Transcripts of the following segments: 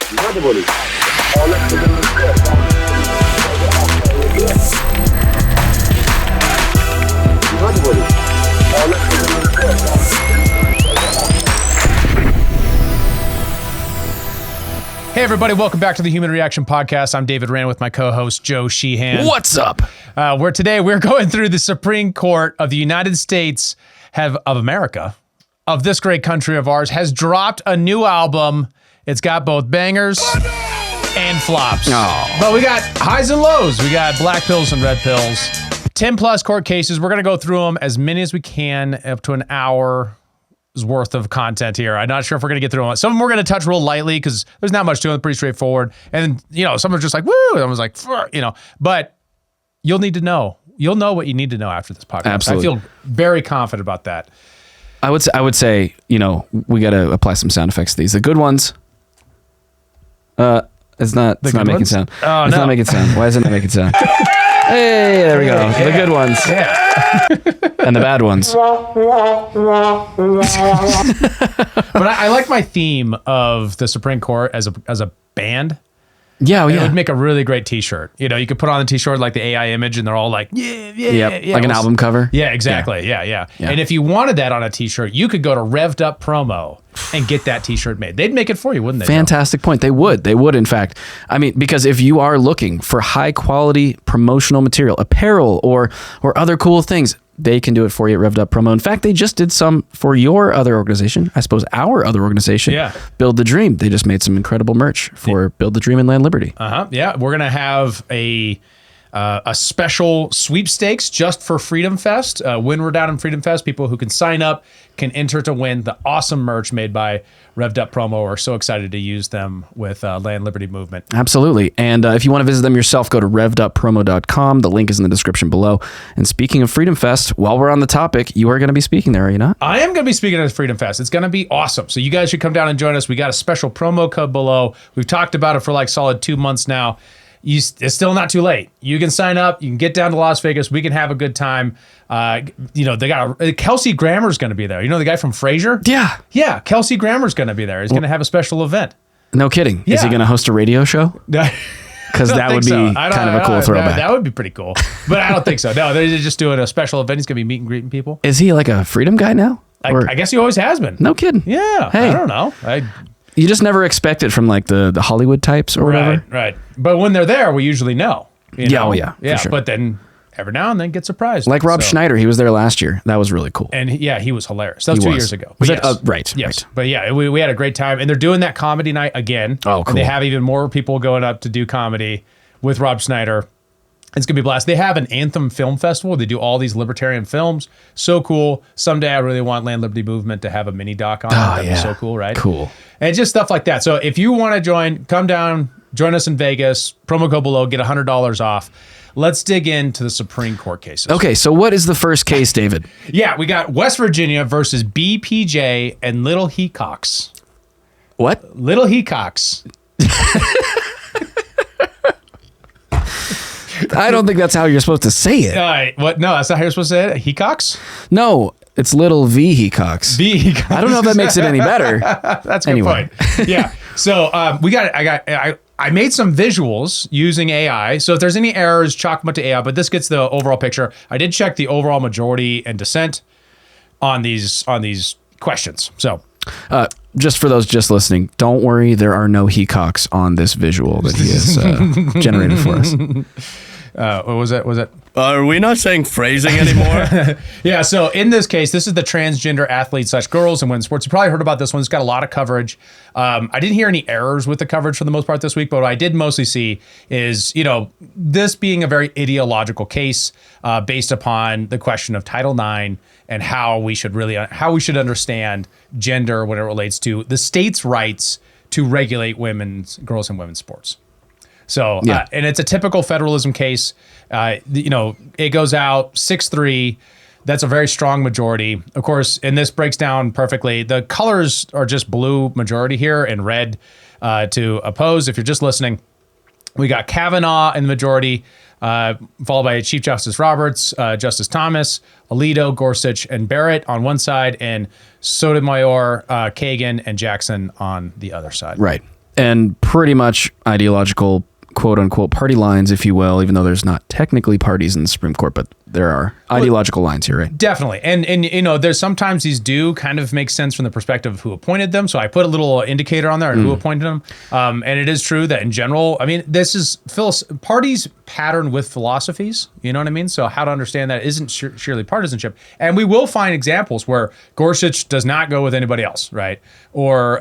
Hey everybody, welcome back to the Human Reaction Podcast. I'm David Rand with my co-host Joe Sheehan. What's up? We're going through the Supreme Court of the United States of America, of this great country of ours, has dropped a new album. It's got both bangers and flops. Oh. But we got highs and lows. We got black pills and red pills. 10 plus court cases. We're going to go through them as many as we can, up to an hour worth of content here. I'm not sure if we're going to get through them. Some of them we're going to touch real lightly because there's not much to it. Pretty straightforward. And, some are just like, woo, and I was like, but you'll need to know. You'll know what you need to know after this podcast. Absolutely. I feel very confident about that. I would say, we got to apply some sound effects to these. The good ones, it's not making sound. Oh, it's not making sound. Why is it not making sound? Hey, there we go. Yeah. The good ones. Yeah. And the bad ones. But I like my theme of the Supreme Court as a band. Yeah, It would make a really great t-shirt. You could put on the t-shirt like the AI image and they're all like, yeah. Like an album cover. Yeah, exactly. Yeah. And if you wanted that on a t-shirt, you could go to Revved Up Promo and get that t-shirt made. They'd make it for you, wouldn't they? Fantastic point. They would, in fact. I mean, because if you are looking for high quality promotional material, apparel or other cool things, they can do it for you at Revved Up Promo. In fact, they just did some for your other organization. I suppose our other organization. Yeah. Build the Dream. They just made some incredible merch for Build the Dream and Land Liberty. Yeah. We're going to have a special sweepstakes just for Freedom Fest. When we're down in Freedom Fest, people who can sign up can enter to win the awesome merch made by Revved Up Promo. We're so excited to use them with Land Liberty Movement. Absolutely. And if you want to visit them yourself, go to revveduppromo.com. The link is in the description below. And speaking of Freedom Fest, while we're on the topic, you are going to be speaking there, are you not? I am going to be speaking at Freedom Fest. It's going to be awesome. So you guys should come down and join us. We got a special promo code below. We've talked about it for like solid 2 months now. It's still not too late. You can sign up. You can get down to Las Vegas. We can have a good time. They got Kelsey Grammer's going to be there. The guy from Frasier? Yeah. Kelsey Grammer's going to be there. He's going to have a special event. No kidding. Yeah. Is he going to host a radio show? Because that would be kind of a cool throwback. That would be pretty cool. But I don't think so. No, they're just doing a special event. He's going to be meet and greeting people. Is he like a freedom guy now? I guess he always has been. No kidding. Yeah. Hey. I don't know. You just never expect it from like the Hollywood types or whatever. Right. But when they're there, we usually know. Yeah, for sure. But then every now and then get surprised. Like Rob Schneider, he was there last year. That was really cool. And he was hilarious. That was 2 years ago. Was it? Right. Yes. Right. But yeah, we had a great time. And they're doing that comedy night again. Oh, cool. And they have even more people going up to do comedy with Rob Schneider. It's going to be a blast. They have an Anthem Film Festival. They do all these libertarian films. So cool. Someday I really want Land Liberty Movement to have a mini doc on it. That'd be so cool, right? Cool. And just stuff like that. So if you want to join, come down, join us in Vegas. Promo code below, get $100 off. Let's dig into the Supreme Court cases. Okay, so what is the first case, David? Yeah, we got West Virginia versus BPJ and Little Hecox. What? Little Hecox. I don't think that's how you're supposed to say it. What? No, that's not how you're supposed to say it. Hecox? No, it's Little V Hecox. V Hecox. I don't know if that makes it any better. That's a good point. Yeah. So I made some visuals using AI. So if there's any errors, chalk them up to AI. But this gets the overall picture. I did check the overall majority and dissent on these questions. So. Just for those just listening, don't worry, there are no Hecox on this visual that he has generated for us. What was it? Are we not saying phrasing anymore? Yeah, so in this case, this is the transgender athletes / girls in women's sports. You probably heard about this one. It's got a lot of coverage. I didn't hear any errors with the coverage for the most part this week, but what I did mostly see is, this being a very ideological case based upon the question of Title IX and how we should understand gender when it relates to the state's rights to regulate girls and women's sports. So, and it's a typical federalism case. It goes out 6-3. That's a very strong majority. Of course, and this breaks down perfectly. The colors are just blue majority here and red to oppose. If you're just listening, we got Kavanaugh in the majority, followed by Chief Justice Roberts, Justice Thomas, Alito, Gorsuch, and Barrett on one side, and Sotomayor, Kagan, and Jackson on the other side. Right. and pretty much ideological, quote unquote, party lines, if you will, even though there's not technically parties in the Supreme Court, but there are ideological lines here, right? Definitely. And you know, there's sometimes these do kind of make sense from the perspective of who appointed them. So I put a little indicator on there on who appointed them. And it is true that in general, I mean, this is parties pattern with philosophies, you know what I mean? So how to understand that isn't surely partisanship. And we will find examples where Gorsuch does not go with anybody else, right? Or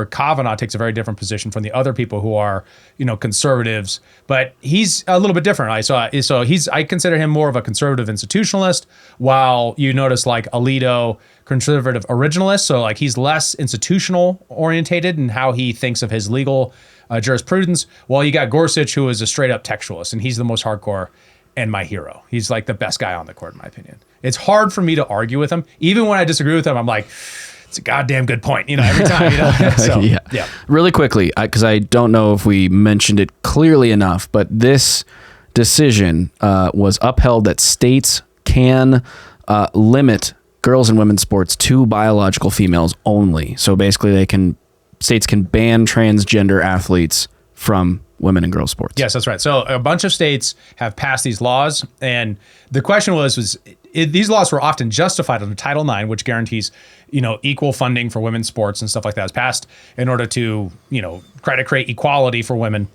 Kavanaugh takes a very different position from the other people who are, you know, conservatives, but he's a little bit different. I consider him more of a conservative institutionalist, while you notice like Alito, conservative originalist. So like he's less institutional orientated in how he thinks of his legal jurisprudence. While you got Gorsuch, who is a straight up textualist, and he's the most hardcore and my hero. He's like the best guy on the court, in my opinion. It's hard for me to argue with him. Even when I disagree with him, I'm like, it's a goddamn good point, you know, every time, you know? So, yeah. Really quickly, because I don't know if we mentioned it clearly enough, but this decision was upheld that states can limit girls and women's sports to biological females only. So basically states can ban transgender athletes from women and girls sports. Yes, that's right. So a bunch of states have passed these laws, and the question was these laws were often justified under Title IX, which guarantees, you know, equal funding for women's sports and stuff like that. It's passed in order to, you know, try to create equality for women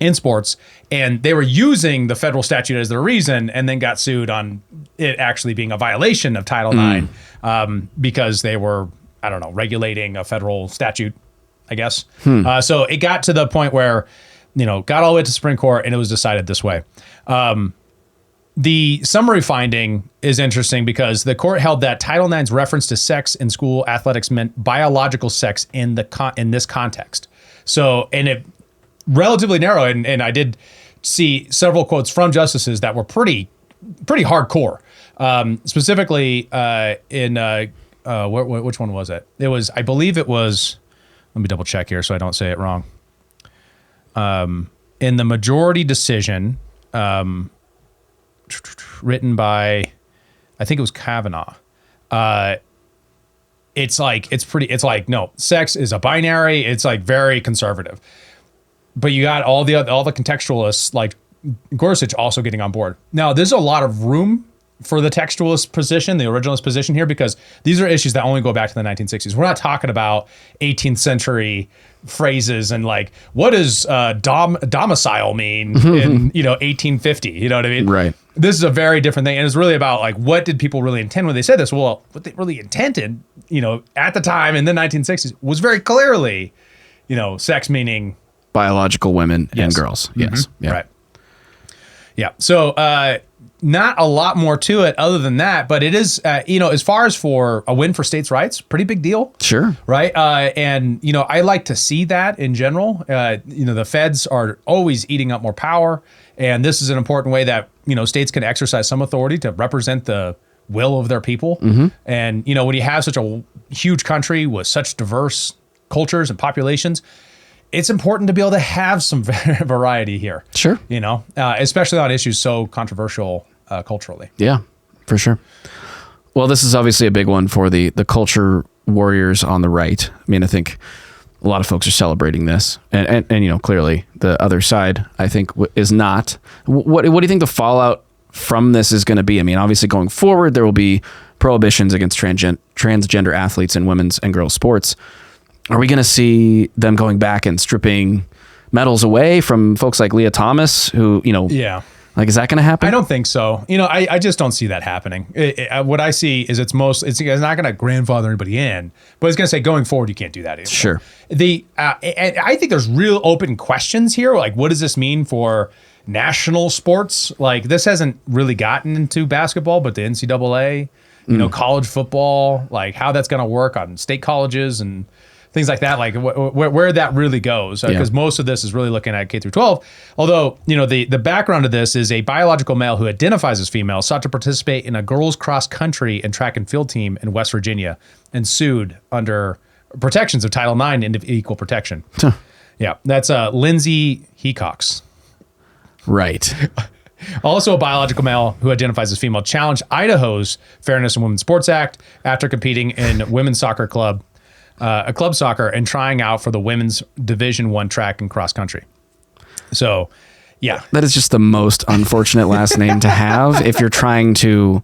in sports, and they were using the federal statute as their reason, and then got sued on it actually being a violation of Title IX because they were, I don't know, regulating a federal statute, I guess. So it got to the point where, you know, got all the way to Supreme Court, and it was decided this way. The summary finding is interesting because the court held that Title IX's reference to sex in school athletics meant biological sex in this context. So, and it relatively narrow, and I did see several quotes from justices that were pretty hardcore. Specifically, which one was it? It was, I believe it was. Let me double check here so I don't say it wrong. In the majority decision, written by, I think it was Kavanaugh. It's like no, sex is a binary. It's like very conservative. But you got all the contextualists like Gorsuch also getting on board. Now, there's a lot of room for the textualist position, the originalist position here, because these are issues that only go back to the 1960s. We're not talking about 18th century phrases and like, what does domicile mean in, you know, 1850? You know what I mean? Right. This is a very different thing. And it's really about like, what did people really intend when they said this? Well, what they really intended, you know, at the time in the 1960s was very clearly, you know, sex meaning biological women and girls. Yes. Yeah. Right. Yeah. So, not a lot more to it other than that, but it is, you know, as far as for a win for states' rights, pretty big deal. Sure. Right. And, you know, I like to see that in general. You know, the feds are always eating up more power. And this is an important way that, you know, states can exercise some authority to represent the will of their people. And, you know, when you have such a huge country with such diverse cultures and populations, it's important to be able to have some variety here. Sure. You know, especially on issues so controversial culturally. Yeah, for sure. Well, this is obviously a big one for the culture warriors on the right. I mean, I think a lot of folks are celebrating this, and you know, clearly the other side, I think, is not. What do you think the fallout from this is going to be? I mean, obviously going forward, there will be prohibitions against transgender athletes in women's and girls' sports. Are we going to see them going back and stripping medals away from folks like Leah Thomas, who, you know, like, is that going to happen? I don't think so. You know, I just don't see that happening. What I see is it's not going to grandfather anybody in, but it's going to say going forward, you can't do that anymore. Sure. And I think there's real open questions here. Like, what does this mean for national sports? Like, this hasn't really gotten into basketball, but the NCAA, you know, college football, like how that's going to work on state colleges and things like that, like where that really goes, because most of this is really looking at K through 12. Although, you know, the background of this is a biological male who identifies as female sought to participate in a girls' cross country and track and field team in West Virginia and sued under protections of Title IX and equal protection. Yeah, that's Lindsay Hecox. Right. Also a biological male who identifies as female challenged Idaho's Fairness in Women's Sports Act after competing in women's soccer club a club soccer and trying out for the women's Division I track and cross country. So, yeah. That is just the most unfortunate last name to have if you're trying to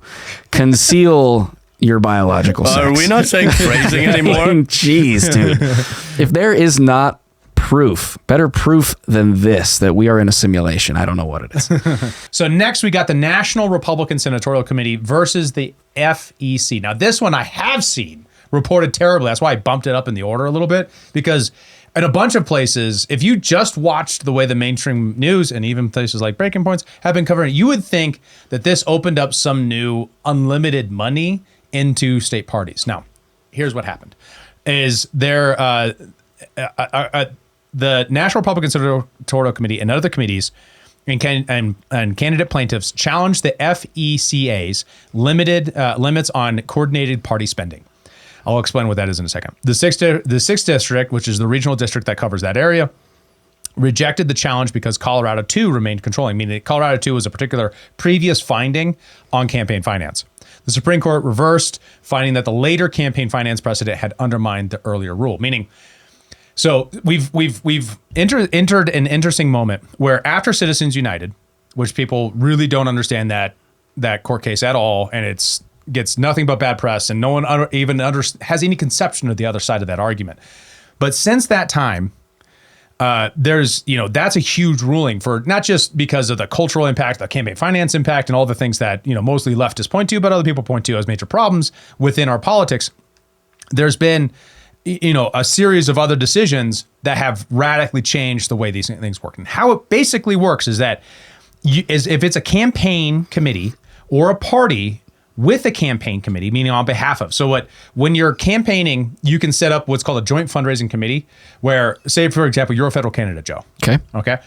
conceal your biological sex. Are we not saying phrasing anymore? Jeez, dude. If there is not better proof than this, that we are in a simulation, I don't know what it is. So next we got the National Republican Senatorial Committee versus the FEC. Now this one I have seen reported terribly. That's why I bumped it up in the order a little bit, because in a bunch of places, if you just watched the way the mainstream news and even places like Breaking Points have been covering it, you would think that this opened up some new unlimited money into state parties. Now, here's what happened: is there the National Republican Senatorial Committee and other committees and candidate plaintiffs challenged the FECA's limits on coordinated party spending. I'll explain what that is in a second. The sixth district, which is the regional district that covers that area, rejected the challenge because Colorado 2 remained controlling, meaning that Colorado 2 was a particular previous finding on campaign finance. The Supreme Court reversed, finding that the later campaign finance precedent had undermined the earlier rule, meaning. So we've entered an interesting moment where after Citizens United, which people really don't understand that court case at all, and it's gets nothing but bad press, and no one has any conception of the other side of that argument. But since that time, there's that's a huge ruling for not just because of the cultural impact, the campaign finance impact, and all the things that mostly leftists point to, but other people point to as major problems within our politics. There's been a series of other decisions that have radically changed the way these things work. And how it basically works is that if it's a campaign committee or a party with a campaign committee, meaning on behalf of. So when you're campaigning, you can set up what's called a joint fundraising committee where, say, for example, you're a federal candidate, Joe. Okay.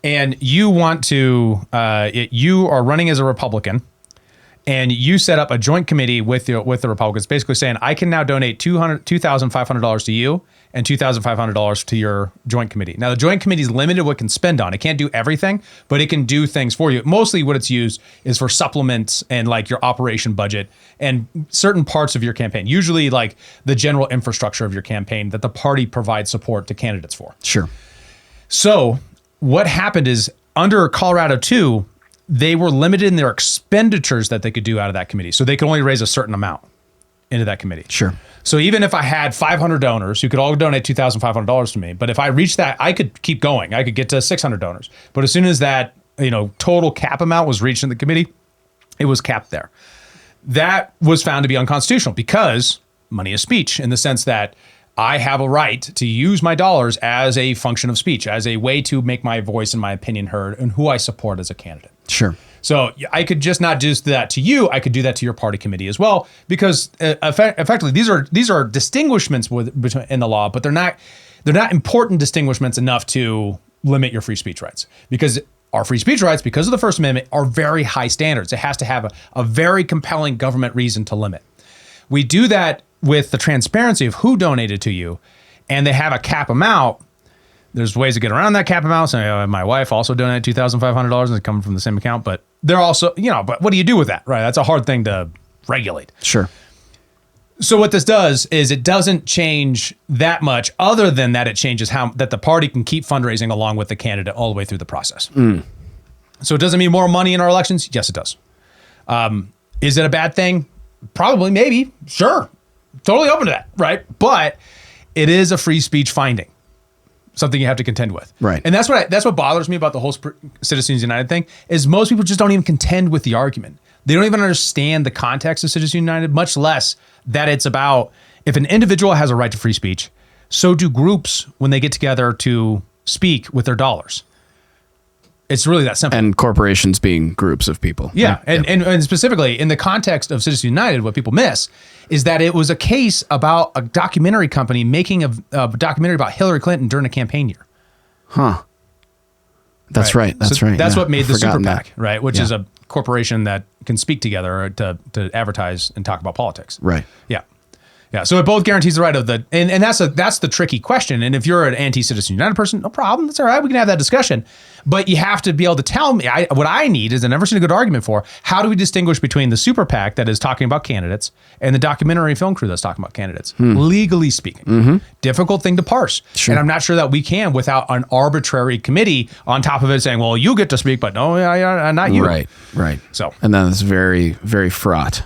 And you want to, you are running as a Republican, and you set up a joint committee with the Republicans, basically saying, I can now donate $2,500 to you and $2,500 to your joint committee. Now, the joint committee is limited what it can spend on. It can't do everything, but it can do things for you. Mostly what it's used is for supplements and like your operation budget and certain parts of your campaign, usually like the general infrastructure of your campaign that the party provides support to candidates for. Sure. So what happened is under Colorado 2, they were limited in their expenditures that they could do out of that committee. So they could only raise a certain amount into that committee. Sure. So even if I had 500 donors who could all donate $2,500 to me, but if I reached that, I could keep going. I could get to 600 donors. But as soon as that, total cap amount was reached in the committee, it was capped there. That was found to be unconstitutional because money is speech, in the sense that I have a right to use my dollars as a function of speech, as a way to make my voice and my opinion heard and who I support as a candidate. Sure. So I could just not do that to you. I could do that to your party committee as well, because effectively these are distinguishments in the law, but they're not important distinguishments enough to limit your free speech rights, because our free speech rights, because of the First Amendment, are very high standards. It has to have a very compelling government reason to limit. We do that with the transparency of who donated to you, and they have a cap amount. There's ways to get around that cap amount. So my wife also donated $2,500 and it's coming from the same account, but they're also, but what do you do with that, right? That's a hard thing to regulate. Sure. So what this does is it doesn't change that much, other than that it changes how that the party can keep fundraising along with the candidate all the way through the process. So it doesn't mean more money in our elections? Yes, it does. Is it a bad thing? Probably, maybe, sure. Totally open to that, right? But it is a free speech finding, something you have to contend with, right? And that's what bothers me about the whole Citizens United thing, is most people just don't even contend with the argument. They don't even understand the context of Citizens United, much less that it's about, if an individual has a right to free speech, so do groups when they get together to speak with their dollars. It's really that simple. And corporations being groups of people. Yeah. And specifically in the context of Citizens United, what people miss is that it was a case about a documentary company making a documentary about Hillary Clinton during a campaign year. Huh. That's right. That's right. That's yeah. what made the Super PAC, that. right? Which is a corporation that can speak together to advertise and talk about politics. Right. Yeah. Yeah, so it both guarantees the right of the, and that's the tricky question. And if you're an anti-Citizen United person, no problem, that's all right. We can have that discussion. But you have to be able to tell me, what I need is, I've never seen a good argument for, how do we distinguish between the super PAC that is talking about candidates and the documentary film crew that's talking about candidates, legally speaking? Difficult thing to parse. Sure. And I'm not sure that we can without an arbitrary committee on top of it saying, well, you get to speak, but no, not you. Right. So, and then it's very, very fraught.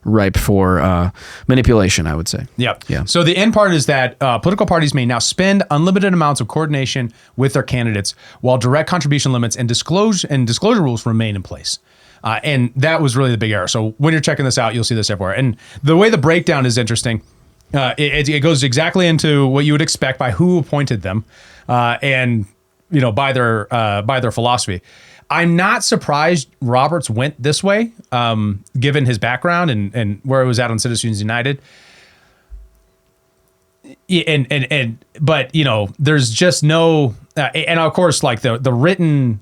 Ripe for manipulation, I would say. Yep. Yeah. So the end part is that political parties may now spend unlimited amounts of coordination with their candidates while direct contribution limits and disclosure rules remain in place. And that was really the big error. So when you're checking this out, you'll see this everywhere. And the way the breakdown is interesting, it goes exactly into what you would expect by who appointed them, and by their philosophy. I'm not surprised Roberts went this way, given his background and where he was at on Citizens United. But there's just no, and of course, like the written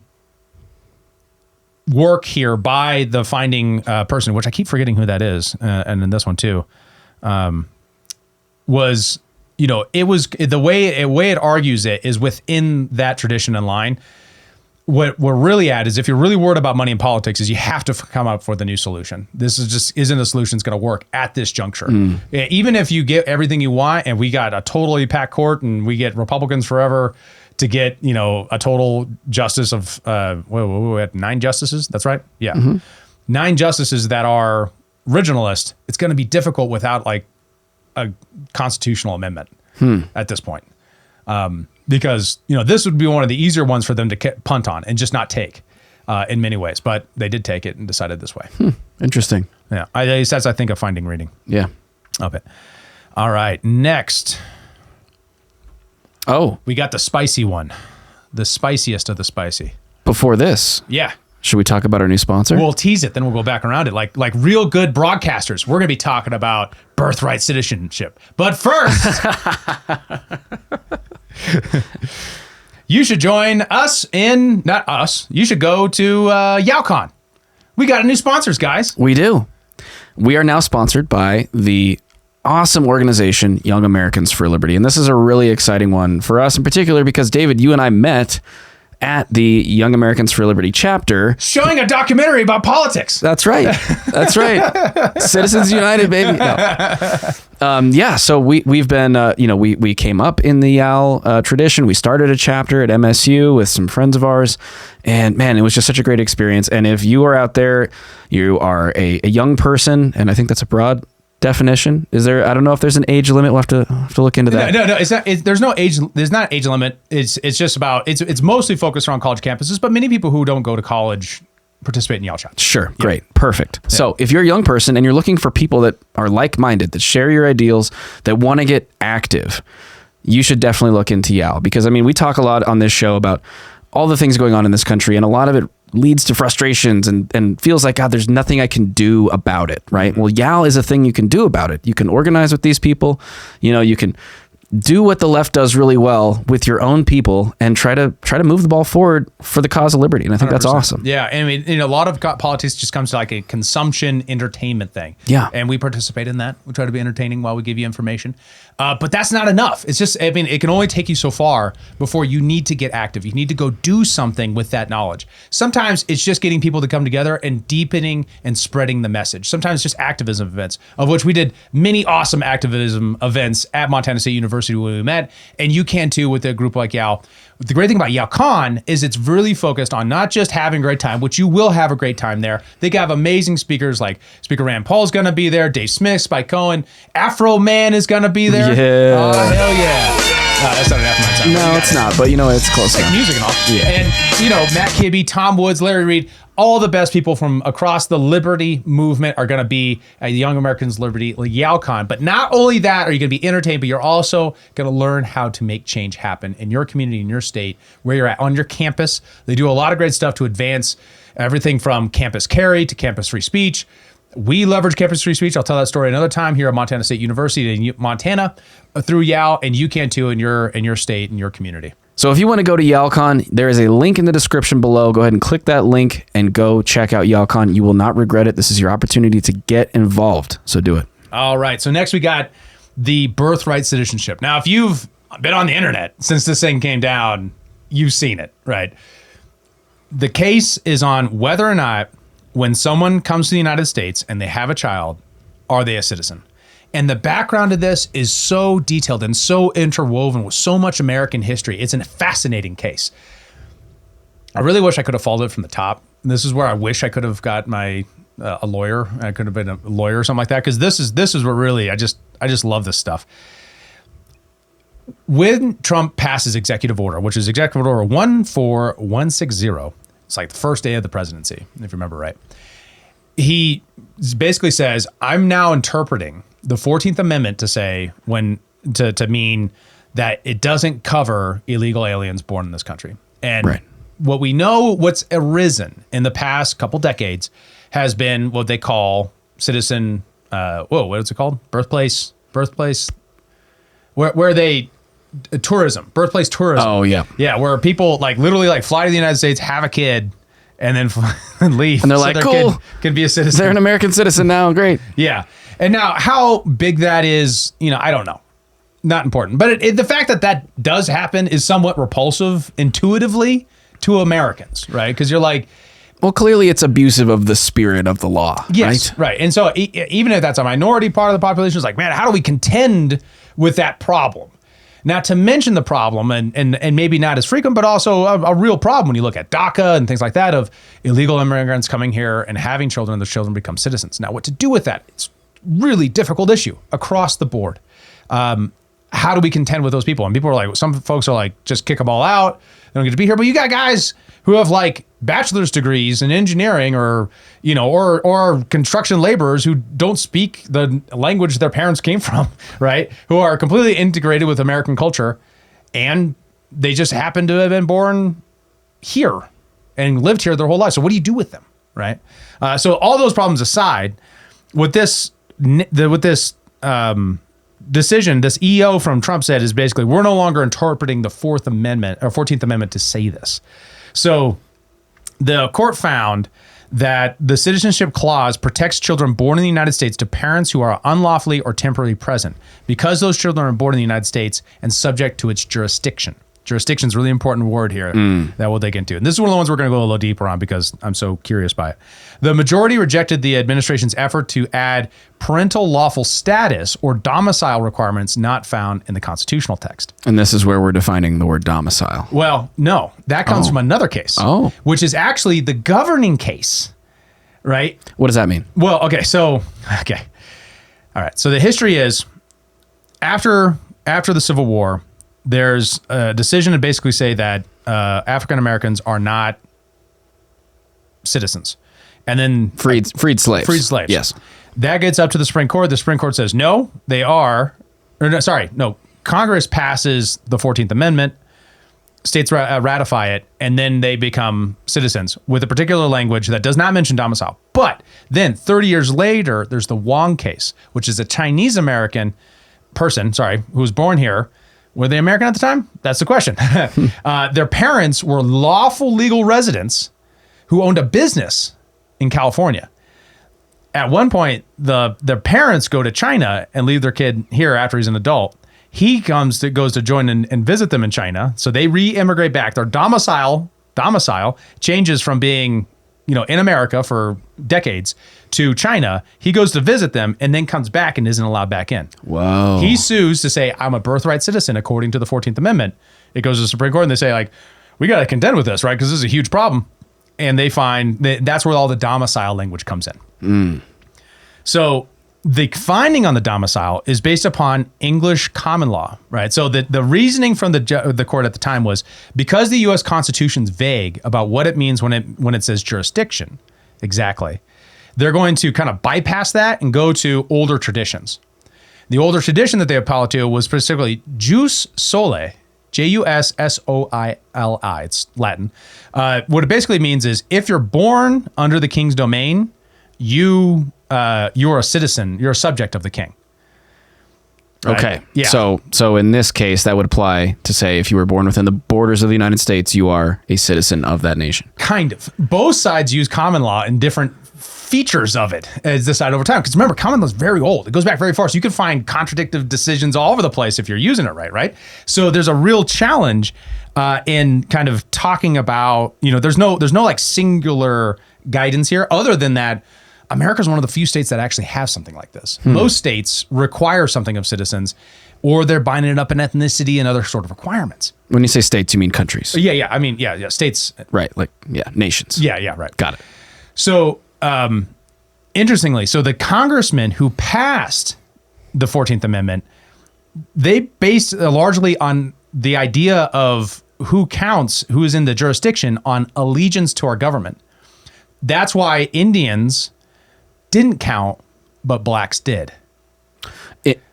work here by the finding person, which I keep forgetting who that is, and in this one too, was, it was the way it argues it is within that tradition and line. What we're really at is, if you're really worried about money in politics, is you have to come up with a new solution. This is just isn't a solution that's going to work at this juncture. Even if you get everything you want, and we got a totally packed court, and we get Republicans forever to get a total justice of we had 9 justices. That's right. Yeah, 9 justices that are originalist. It's going to be difficult without like a constitutional amendment at this point. Because this would be one of the easier ones for them to punt on and just not take, in many ways. But they did take it and decided this way. Interesting. Yeah, that's I think a finding reading. Yeah. Of it. All right, next. Oh, we got the spicy one, the spiciest of the spicy. Before this, yeah. Should we talk about our new sponsor? We'll tease it, then we'll go back around it. Like real good broadcasters, we're going to be talking about Birthright Citizenship. But first, you should join us not us, you should go to YALCon. We got new sponsors, guys. We do. We are now sponsored by the awesome organization, Young Americans for Liberty. And this is a really exciting one for us in particular because, David, you and I met at the Young Americans for Liberty chapter. Showing a documentary about politics. That's right. That's right. Citizens United, baby. No. So we've been, we came up in the YAL tradition. We started a chapter at MSU with some friends of ours. And man, it was just such a great experience. And if you are out there, you are a young person, and I think that's a broad definition. Is there? I don't know if there's an age limit. We'll have to look into that. No. It's not. There's no age. There's not an age limit. It's just about. It's mostly focused around college campuses, but many people who don't go to college participate in YAL chapters. Sure. Yeah. Great. Perfect. Yeah. So if you're a young person and you're looking for people that are like-minded, that share your ideals, that want to get active, you should definitely look into YAL, because we talk a lot on this show about all the things going on in this country, and a lot of it leads to frustrations and feels like, God, there's nothing I can do about it, right? Well, YAL is a thing you can do about it. You can organize with these people. You can do what the left does really well with your own people and try to move the ball forward for the cause of liberty. And I think 100%. That's awesome. Yeah. And a lot of politics just comes to like a consumption entertainment thing. Yeah. And we participate in that. We try to be entertaining while we give you information. But that's not enough. It's just, it can only take you so far before you need to get active. You need to go do something with that knowledge. Sometimes it's just getting people to come together and deepening and spreading the message. Sometimes just activism events, of which we did many awesome activism events at Montana State University when we met, and you can too with a group like YAL. The great thing about YALCon is it's really focused on not just having a great time, which you will have a great time there. They have amazing speakers like Speaker Rand Paul's going to be there, Dave Smith, Spike Cohen, Afro Man is going to be there. Yeah. Oh, hell yeah. No, that's not an Afro Man time. No, it's not, but it's close enough. Music and all. Yeah. And, Matt Kibbe, Tom Woods, Larry Reed, all the best people from across the liberty movement are going to be at Young Americans Liberty YALCon. But not only that are you going to be entertained, but you're also going to learn how to make change happen in your community, in your state, where you're at, on your campus. They do a lot of great stuff to advance everything from campus carry to campus free speech. We leverage campus free speech. I'll tell that story another time here at Montana State University in Montana through YAL, and you can too in your state and your community. So if you want to go to YALCon, there is a link in the description below. Go ahead and click that link and go check out YALCon. You will not regret it. This is your opportunity to get involved. So do it. All right. So next we got the birthright citizenship. Now, if you've been on the internet since this thing came down, you've seen it, right? The case is on whether or not when someone comes to the United States and they have a child, are they a citizen? And the background of this is so detailed and so interwoven with so much American history. It's a fascinating case. I really wish I could have followed it from the top. This is where I wish I could have got my a lawyer. I could have been a lawyer or something like that, because this is what really I just love this stuff. When Trump passes executive order, which is executive order 14160, it's like the first day of the presidency, if you remember right. He basically says, I'm now interpreting the 14th Amendment to say to mean that it doesn't cover illegal aliens born in this country. And right. What we know, what's arisen in the past couple decades has been what they call citizen, what is it called? Birthplace, where they, tourism, birthplace tourism. Oh, yeah. Yeah, where people like literally like fly to the United States, have a kid, and then leave. And they're like, their cool. kid can be a citizen. They're an American citizen now. Great. Yeah. And now how big that is, I don't know. Not important. But the fact that does happen is somewhat repulsive intuitively to Americans, right? Because you're like, well, clearly it's abusive of the spirit of the law, yes, right? And so even if that's a minority part of the population, it's like, man, how do we contend with that problem? Not to mention the problem, and maybe not as frequent, but also a real problem when you look at DACA and things like that, of illegal immigrants coming here and having children, and those children become citizens. Now, what to do with that? It's really difficult issue across the board. How do we contend with those people? And people are like, some folks are like, just kick them all out. They don't get to be here. But you got guys who have like bachelor's degrees in engineering or construction laborers who don't speak the language their parents came from, right? Who are completely integrated with American culture, and they just happen to have been born here and lived here their whole life. So what do you do with them, right? So all those problems aside, with this decision, this EO from Trump said is basically, we're no longer interpreting the 14th Amendment to say this. So the court found that the citizenship clause protects children born in the United States to parents who are unlawfully or temporarily present because those children are born in the United States and subject to its jurisdiction. Jurisdiction is a really important word here that we'll dig into. And this is one of the ones we're going to go a little deeper on because I'm so curious by it. The majority rejected the administration's effort to add parental lawful status or domicile requirements not found in the constitutional text. And this is where we're defining the word domicile. Well, no, that comes from another case, which is actually the governing case, right? What does that mean? Well, okay. All right. So the history is after the Civil War, there's a decision to basically say that African Americans are not citizens, and then freed slaves. Freed slaves. Yes, that gets up to the Supreme Court. The Supreme Court says no, they are. Congress passes the 14th Amendment, states ratify it, and then they become citizens with a particular language that does not mention domicile. But then 30 years later, there's the Wong case, which is a Chinese American person, who was born here. Were they American at the time? That's the question. Their parents were lawful legal residents who owned a business in California. At one point, their parents go to China and leave their kid here after he's an adult. He goes to join and visit them in China. So they re-immigrate back. Their domicile changes from being, in America for decades to China. He goes to visit them and then comes back and isn't allowed back in. Whoa. He sues to say, I'm a birthright citizen according to the 14th Amendment. It goes to the Supreme Court and they say, like, we got to contend with this, right? Because this is a huge problem. And they find that's where all the domicile language comes in. So the finding on the domicile is based upon English common law, right? So the reasoning from the court at the time was because the U.S. Constitution's vague about what it means when it says jurisdiction, exactly, they're going to kind of bypass that and go to older traditions. The older tradition that they applied to was specifically jus soli, Jussoli. It's Latin. What it basically means is if you're born under the king's domain, you're a citizen. You're a subject of the king. Right? Okay. Yeah. So in this case, that would apply to say if you were born within the borders of the United States, you are a citizen of that nation. Kind of. Both sides use common law in different features of it is decided over time. Because remember, common law is very old. It goes back very far. So you can find contradictive decisions all over the place if you're using it right? So there's a real challenge in kind of talking about, there's no like singular guidance here other than that America is one of the few states that actually have something like this. Most states require something of citizens, or they're binding it up in ethnicity and other sort of requirements. When you say states, you mean countries? Yeah. I mean, yeah, states. Right, nations. Yeah, right. Got it. So, interestingly, so the congressmen who passed the 14th Amendment, they based largely on the idea of who counts, who is in the jurisdiction, on allegiance to our government. That's why Indians didn't count, but blacks did.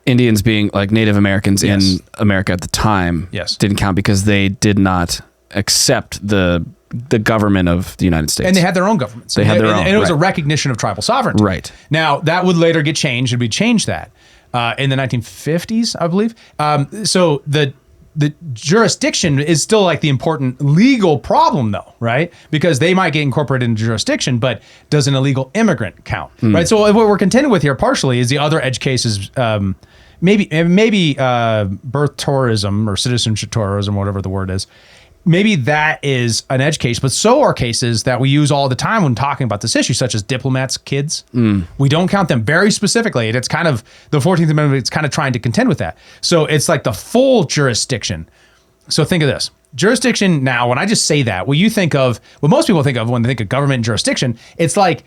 Indians being like Native Americans in America at the time didn't count because they did not accept the government of the United States. And they had their own governments. They had their own. And it was a recognition of tribal sovereignty. Right. Now, that would later get changed, and we changed that in the 1950s, I believe. So the jurisdiction is still like the important legal problem, though, right? Because they might get incorporated into jurisdiction, but does an illegal immigrant count, right? So what we're contending with here partially is the other edge cases, maybe birth tourism or citizenship tourism, whatever the word is. Maybe that is an edge case, but so are cases that we use all the time when talking about this issue, such as diplomats' kids. We don't count them very specifically. And it's kind of, the 14th Amendment, it's kind of trying to contend with that. So it's like the full jurisdiction. So think of this. Jurisdiction now, when I just say that, what most people think of when they think of government and jurisdiction, it's like,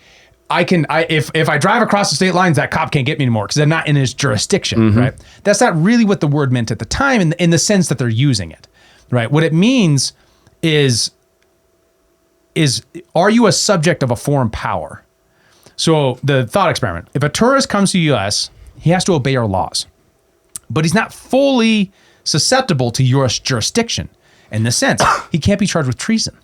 if I drive across the state lines, that cop can't get me anymore because I'm not in his jurisdiction, right? That's not really what the word meant at the time in the sense that they're using it. Right. What it means is are you a subject of a foreign power? So the thought experiment, if a tourist comes to the U.S., he has to obey our laws, but he's not fully susceptible to U.S. jurisdiction in the sense he can't be charged with treason.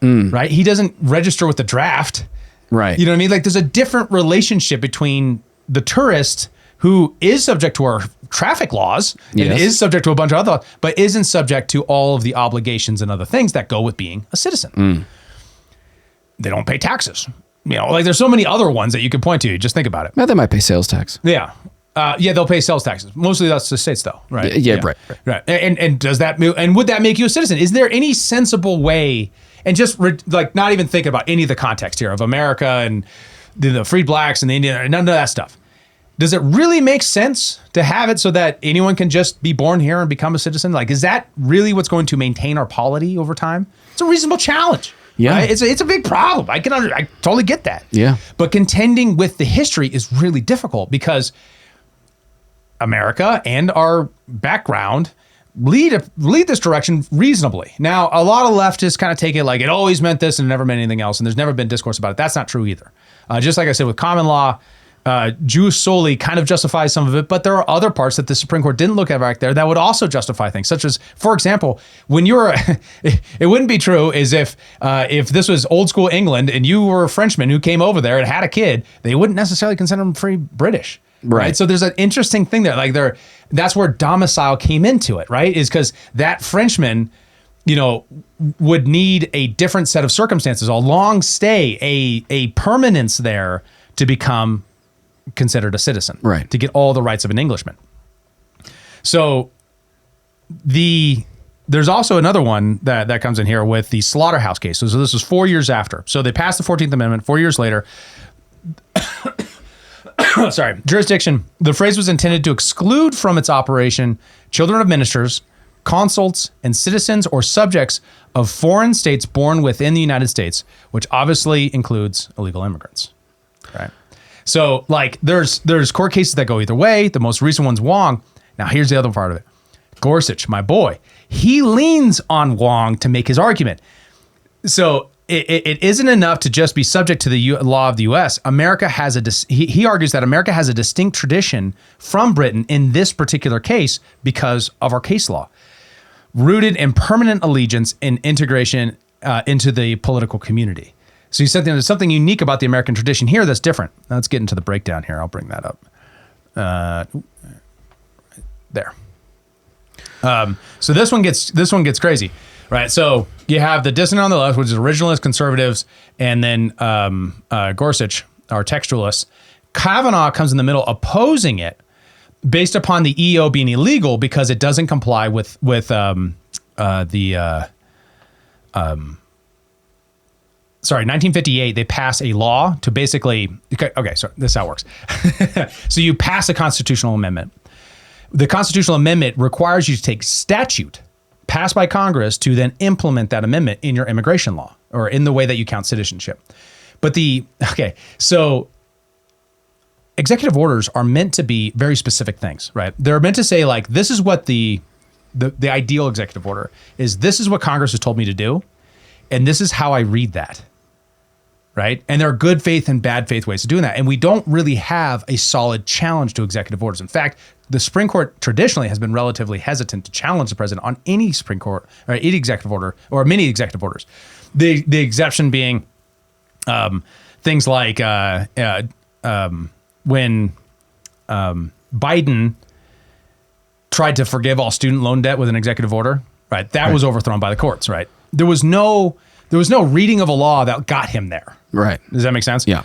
Right. He doesn't register with the draft. Right. You know what I mean? Like there's a different relationship between the tourist who is subject to our traffic laws and is subject to a bunch of other, but isn't subject to all of the obligations and other things that go with being a citizen. They don't pay taxes. Like there's so many other ones that you could point to. Just think about it. Yeah, they might pay sales tax. Yeah. They'll pay sales taxes. Mostly that's the states though, right? Yeah. Right. And does that and would that make you a citizen? Is there any sensible way, and just like not even thinking about any of the context here of America and the freed blacks and the Indian, none of that stuff. Does it really make sense to have it so that anyone can just be born here and become a citizen? Like, is that really what's going to maintain our polity over time? It's a reasonable challenge. Yeah. Right? It's a big problem. I totally get that. Yeah. But contending with the history is really difficult because America and our background lead this direction reasonably. Now, a lot of leftists kind of take it like it always meant this and never meant anything else, and there's never been discourse about it. That's not true either. Just like I said with common law, jus soli kind of justifies some of it, but there are other parts that the Supreme Court didn't look at back there that would also justify things, such as, for example, when it wouldn't be true is if this was old school England and you were a Frenchman who came over there and had a kid, they wouldn't necessarily consider them free British. Right. So there's an interesting thing there. Like that's where domicile came into it, right? Is because that Frenchman, would need a different set of circumstances, a long stay, a permanence there to become considered a citizen, right? To get all the rights of an Englishman. So there's also another one that comes in here with the slaughterhouse case. So this was 4 years after. So they passed the 14th Amendment 4 years later. Sorry, jurisdiction. The phrase was intended to exclude from its operation children of ministers, consuls, and citizens or subjects of foreign states born within the United States, which obviously includes illegal immigrants. Right. So like there's court cases that go either way. The most recent one's Wong. Now here's the other part of it. Gorsuch, my boy, he leans on Wong to make his argument. So it isn't enough to just be subject to the law of the U.S. America has he argues that America has a distinct tradition from Britain in this particular case because of our case law, rooted in permanent allegiance and integration into the political community. So you said there's something unique about the American tradition here that's different. Now let's get into the breakdown here. I'll bring that up. There. So this one gets crazy, right? So you have the dissonant on the left, which is originalist conservatives, and then Gorsuch our textualists. Kavanaugh comes in the middle opposing it based upon the EO being illegal because it doesn't comply with the 1958, they pass a law to basically, okay, so this is how it works. So you pass a constitutional amendment. The constitutional amendment requires you to take statute passed by Congress to then implement that amendment in your immigration law or in the way that you count citizenship. But so executive orders are meant to be very specific things, right? They're meant to say like, this is what the ideal executive order is. This is what Congress has told me to do. And this is how I read that. Right. And there are good faith and bad faith ways of doing that. And we don't really have a solid challenge to executive orders. In fact, the Supreme Court traditionally has been relatively hesitant to challenge the president on any Supreme Court or any executive order or many executive orders. The exception being things like when Biden tried to forgive all student loan debt with an executive order. Right. That was overthrown by the courts. Right. There was no reading of a law that got him there. Right. Does that make sense? Yeah.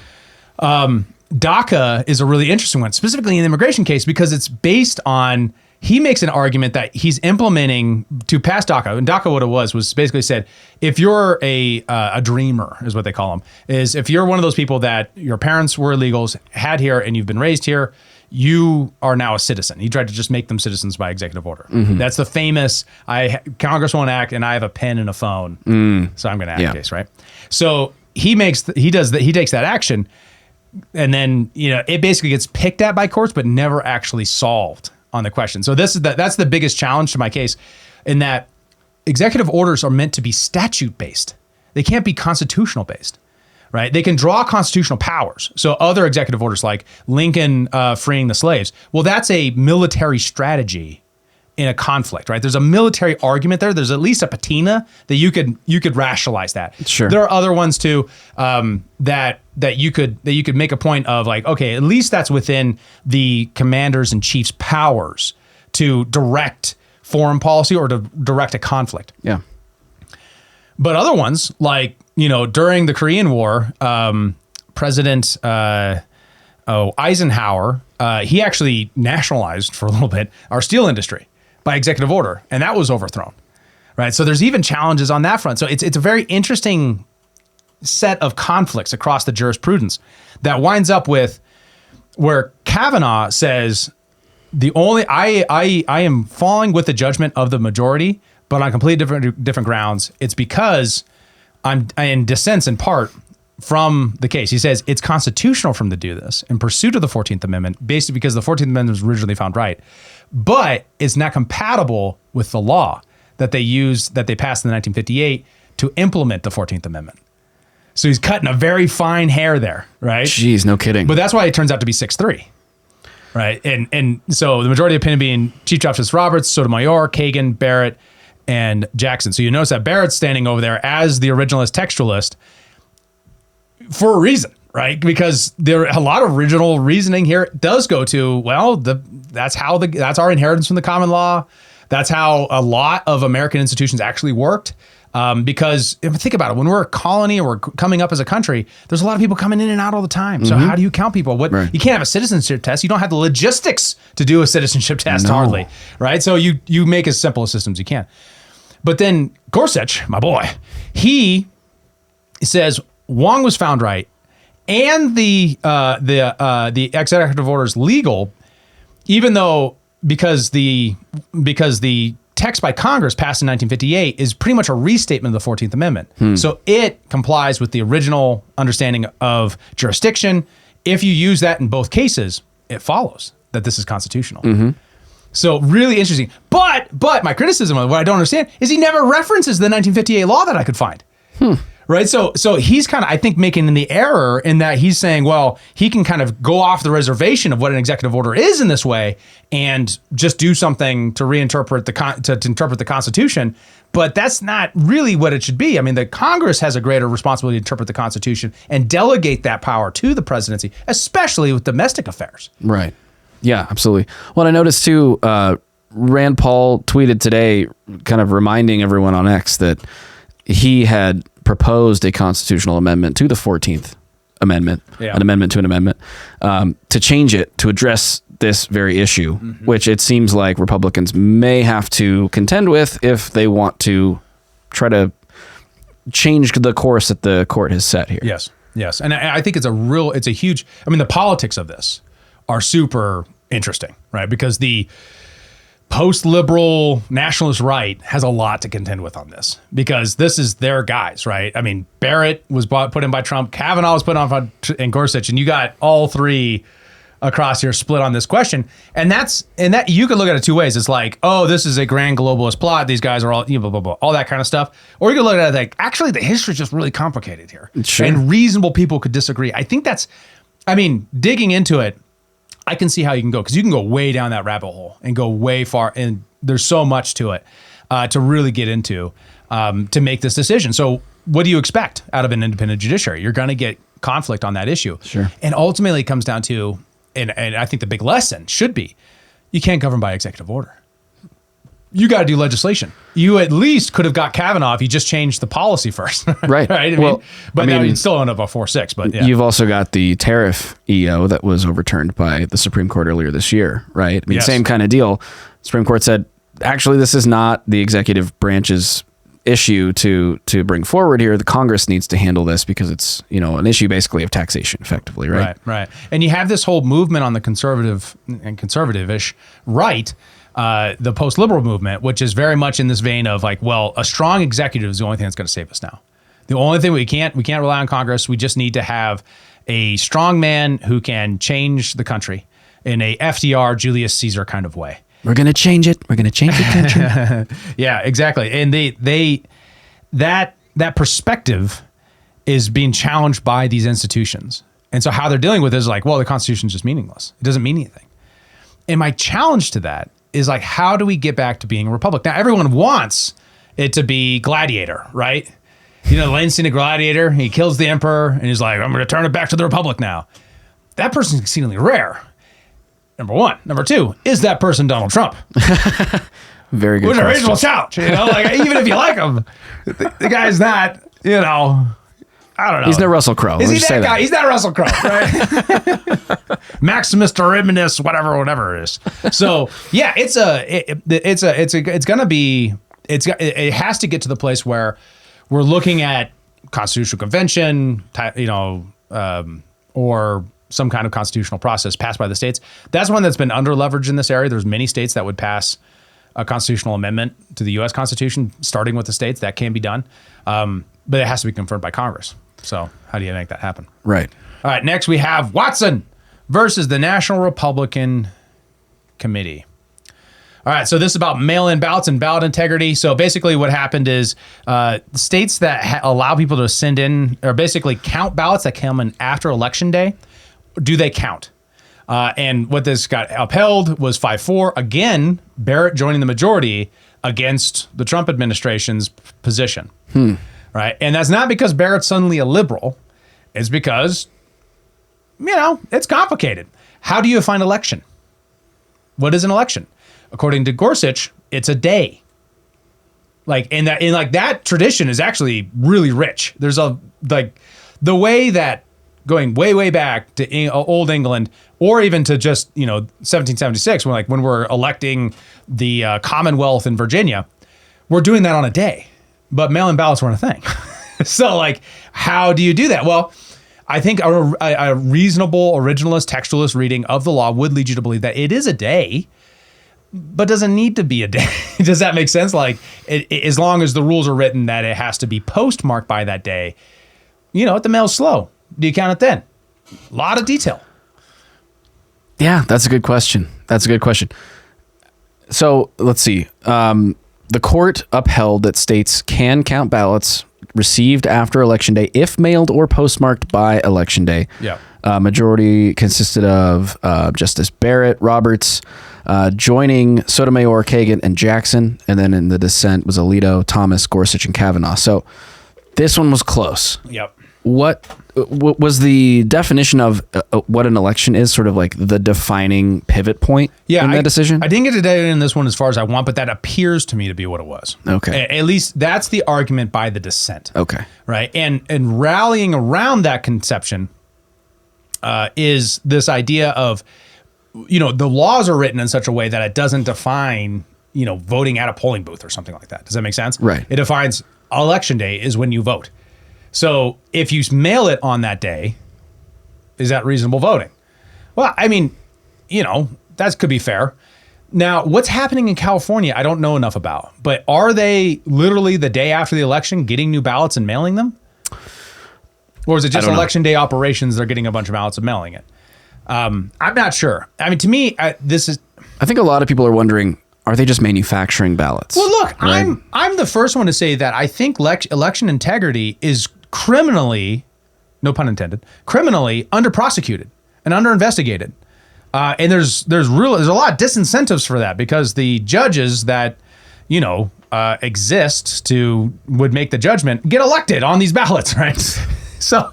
DACA is a really interesting one, specifically in the immigration case, because it's based on, he makes an argument that he's implementing to pass DACA. And DACA, what it was basically said, if you're a dreamer, is what they call them, is if you're one of those people that your parents were illegals, had here, and you've been raised here, you are now a citizen. He tried to just make them citizens by executive order. Mm-hmm. That's the famous, Congress won't act and I have a pen and a phone, so I'm going to act case, right? So he takes that action, and then it basically gets picked at by courts, but never actually solved on the question. So that's the biggest challenge to my case, in that executive orders are meant to be statute based. They can't be constitutional based. Right? They can draw constitutional powers. So other executive orders like Lincoln freeing the slaves, well, that's a military strategy in a conflict, right? There's a military argument there. There's at least a patina that you could rationalize that. Sure. There are other ones too that you could make a point of like, okay, at least that's within the commanders and chiefs' powers to direct foreign policy or to direct a conflict. Yeah. But other ones like, during the Korean War, President Eisenhower, he actually nationalized for a little bit our steel industry by executive order, and that was overthrown, right? So there's even challenges on that front. So it's a very interesting set of conflicts across the jurisprudence that winds up with where Kavanaugh says I am falling with the judgment of the majority, but on completely different grounds. It's because I'm in dissents in part from the case. He says it's constitutional for him to do this in pursuit of the 14th Amendment, basically because the 14th Amendment was originally found right, but it's not compatible with the law that they passed in 1958 to implement the 14th Amendment. So he's cutting a very fine hair there, right? Jeez, no kidding. But that's why it turns out to be 6-3, right? And so the majority opinion being Chief Justice Roberts, Sotomayor, Kagan, Barrett, and Jackson. So you notice that Barrett's standing over there as the originalist textualist for a reason, right? Because there a lot of original reasoning here does go to, well, that's our inheritance from the common law. That's how a lot of American institutions actually worked. Because if you think about it, when we're a colony or we're coming up as a country, there's a lot of people coming in and out all the time. So how do you count people? Right. You can't have a citizenship test. You don't have the logistics to do a citizenship test, hardly, right? So you make as simple a system as you can. But then Gorsuch, my boy, he says Wong was found right, and the executive order is legal, even though because the text by Congress passed in 1958 is pretty much a restatement of the 14th Amendment. So it complies with the original understanding of jurisdiction. If you use that in both cases, it follows that this is constitutional. Mm-hmm. So really interesting. But my criticism of what I don't understand is he never references the 1958 law that I could find. Right. So he's kind of, I think, making the error in that he's saying, well, he can kind of go off the reservation of what an executive order is in this way and just do something to reinterpret to interpret the Constitution. But that's not really what it should be. I mean, the Congress has a greater responsibility to interpret the Constitution and delegate that power to the presidency, especially with domestic affairs. Right. Yeah, absolutely. Well, I noticed too, Rand Paul tweeted today, kind of reminding everyone on X that he had proposed a constitutional amendment to the 14th amendment, Yeah. an amendment to an amendment, to change it to address this very issue, which it seems like Republicans may have to contend with if they want to try to change the course that the court has set here. Yes. And I think it's a huge, I mean, the politics of this are super interesting, right? Because the post-liberal nationalist right has a lot to contend with on this, because this is their guys, right? I mean, Barrett was put in by Trump, Kavanaugh was put on and Gorsuch, and you got all three across here split on this question. And that you could look at it two ways. It's like, oh, this is a grand globalist plot. These guys are all, blah, blah, blah, all that kind of stuff. Or you could look at it like, actually, the history is just really complicated here. Sure. And reasonable people could disagree. I think digging into it, I can see how you can go, because you can go way down that rabbit hole and go way far. And there's so much to it to really get into to make this decision. So what do you expect out of an independent judiciary? You're going to get conflict on that issue. Sure. And ultimately it comes down to, and I think the big lesson should be, you can't govern by executive order. You got to do legislation. You at least could have got Kavanaugh if you just changed the policy first. Right. Right. Now you'd still end up a 4-6. But yeah. You've also got the tariff EO that was overturned by the Supreme Court earlier this year, right? I mean, Yes. Same kind of deal. Supreme Court said, actually, this is not the executive branch's issue to bring forward here. The Congress needs to handle this because it's, an issue basically of taxation effectively, right? Right. And you have this whole movement on the conservative and conservative-ish right, the post-liberal movement, which is very much in this vein of like, well, a strong executive is the only thing that's going to save us now. The only thing we can't rely on Congress. We just need to have a strong man who can change the country in a FDR, Julius Caesar kind of way. We're going to change it. We're going to change the country. Yeah, exactly. And that perspective is being challenged by these institutions. And so how they're dealing with it is like, well, the Constitution is just meaningless. It doesn't mean anything. And my challenge to that is like, how do we get back to being a republic? Now, everyone wants it to be Gladiator, right? The lane scene of Gladiator, he kills the emperor and he's like, I'm going to turn it back to the republic now. That person's exceedingly rare. Number one. Number two, is that person Donald Trump? Very good. Which is a reasonable challenge, like even if you like him, the guy's not, I don't know. He's no Russell Crowe. Is he that guy? He's not Russell Crowe, right? Maximus Dominus, whatever it is. So yeah, it has to get to the place where we're looking at constitutional convention, or some kind of constitutional process passed by the states. That's one that's been under leveraged in this area. There's many states that would pass a constitutional amendment to the U.S. Constitution, starting with the states. That can be done, but it has to be confirmed by Congress. So how do you make that happen? Right. All right, next we have Watson versus the National Republican Committee. All right, so this is about mail-in ballots and ballot integrity. So basically what happened is states that allow people to send in, or basically count ballots that come in after Election Day, do they count? And what this got upheld was 5-4. Again, Barrett joining the majority against the Trump administration's position. Right? And that's not because Barrett's suddenly a liberal. It's because, it's complicated. How do you define election? What is an election? According to Gorsuch, it's a day. That tradition is actually really rich. There's the way that going way back to old England, or even to just 1776, when we're electing the Commonwealth in Virginia, we're doing that on a day, but mail-in ballots weren't a thing. So how do you do that? Well, I think a reasonable originalist textualist reading of the law would lead you to believe that it is a day, but doesn't need to be a day. Does that make sense? As long as the rules are written that it has to be postmarked by that day, the mail's slow. Do you count it then? A lot of detail. Yeah, that's a good question. So let's see. The court upheld that states can count ballots received after Election Day if mailed or postmarked by Election Day. Yeah. Majority consisted of Justice Barrett, Roberts, joining Sotomayor, Kagan, and Jackson. And then in the dissent was Alito, Thomas, Gorsuch, and Kavanaugh. So this one was close. Yep. What was the definition of what an election is, sort of like the defining pivot point in that decision? I didn't get to dive in this one as far as I want, but that appears to me to be what it was. Okay. At least that's the argument by the dissent. Okay. Right. And rallying around that conception is this idea of, the laws are written in such a way that it doesn't define, voting at a polling booth or something like that. Does that make sense? Right. It defines election day is when you vote. So if you mail it on that day, is that reasonable voting? Well, I mean, that could be fair. Now, what's happening in California, I don't know enough about, but are they literally the day after the election getting new ballots and mailing them? Or is it just election day operations? They're getting a bunch of ballots and mailing it. I'm not sure. I mean, to me, I think a lot of people are wondering, are they just manufacturing ballots? Well, look, right? I'm the first one to say that I think election integrity is criminally, no pun intended, criminally under prosecuted and under investigated. And there's a lot of disincentives for that because the judges that, exist would make the judgment get elected on these ballots, right? So,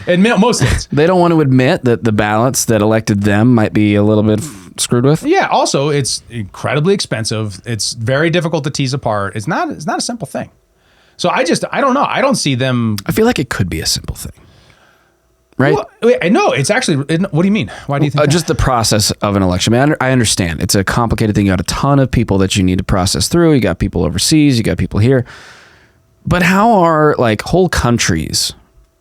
in most states. They don't want to admit that the ballots that elected them might be a little bit screwed with? Yeah, also, it's incredibly expensive. It's very difficult to tease apart. It's not a simple thing. So, I don't know. I don't see them. I feel like it could be a simple thing. Right? Well, no, it's actually, what do you mean? Why do you think that? Just the process of an election. I mean, I understand. It's a complicated thing. You got a ton of people that you need to process through. You got people overseas. You got people here. But how are whole countries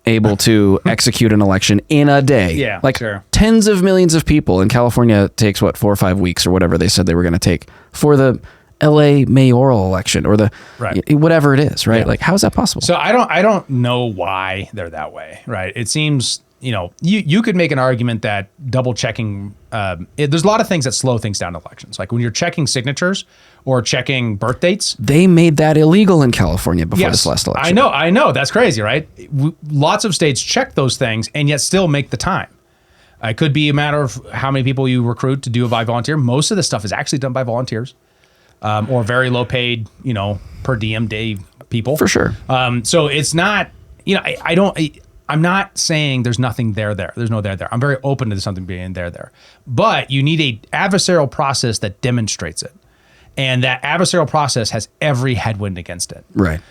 able to execute an election in a day? Yeah, sure. Tens of millions of people in California takes 4 or 5 weeks or whatever they said they were going to take for the LA mayoral election or the whatever it is, right? Yeah. How is that possible? So I don't know why they're that way, right? It seems, you could make an argument that double checking, there's a lot of things that slow things down in elections. Like when you're checking signatures or checking birth dates. They made that illegal in California before this last election. I know. That's crazy, right? Lots of states check those things and yet still make the time. It could be a matter of how many people you recruit to do it by volunteer. Most of the stuff is actually done by volunteers. Or very low paid, per diem day people. For sure. So it's not, I'm not saying there's nothing there. There's no there. I'm very open to something being there. But you need a adversarial process that demonstrates it. And that adversarial process has every headwind against it. Right.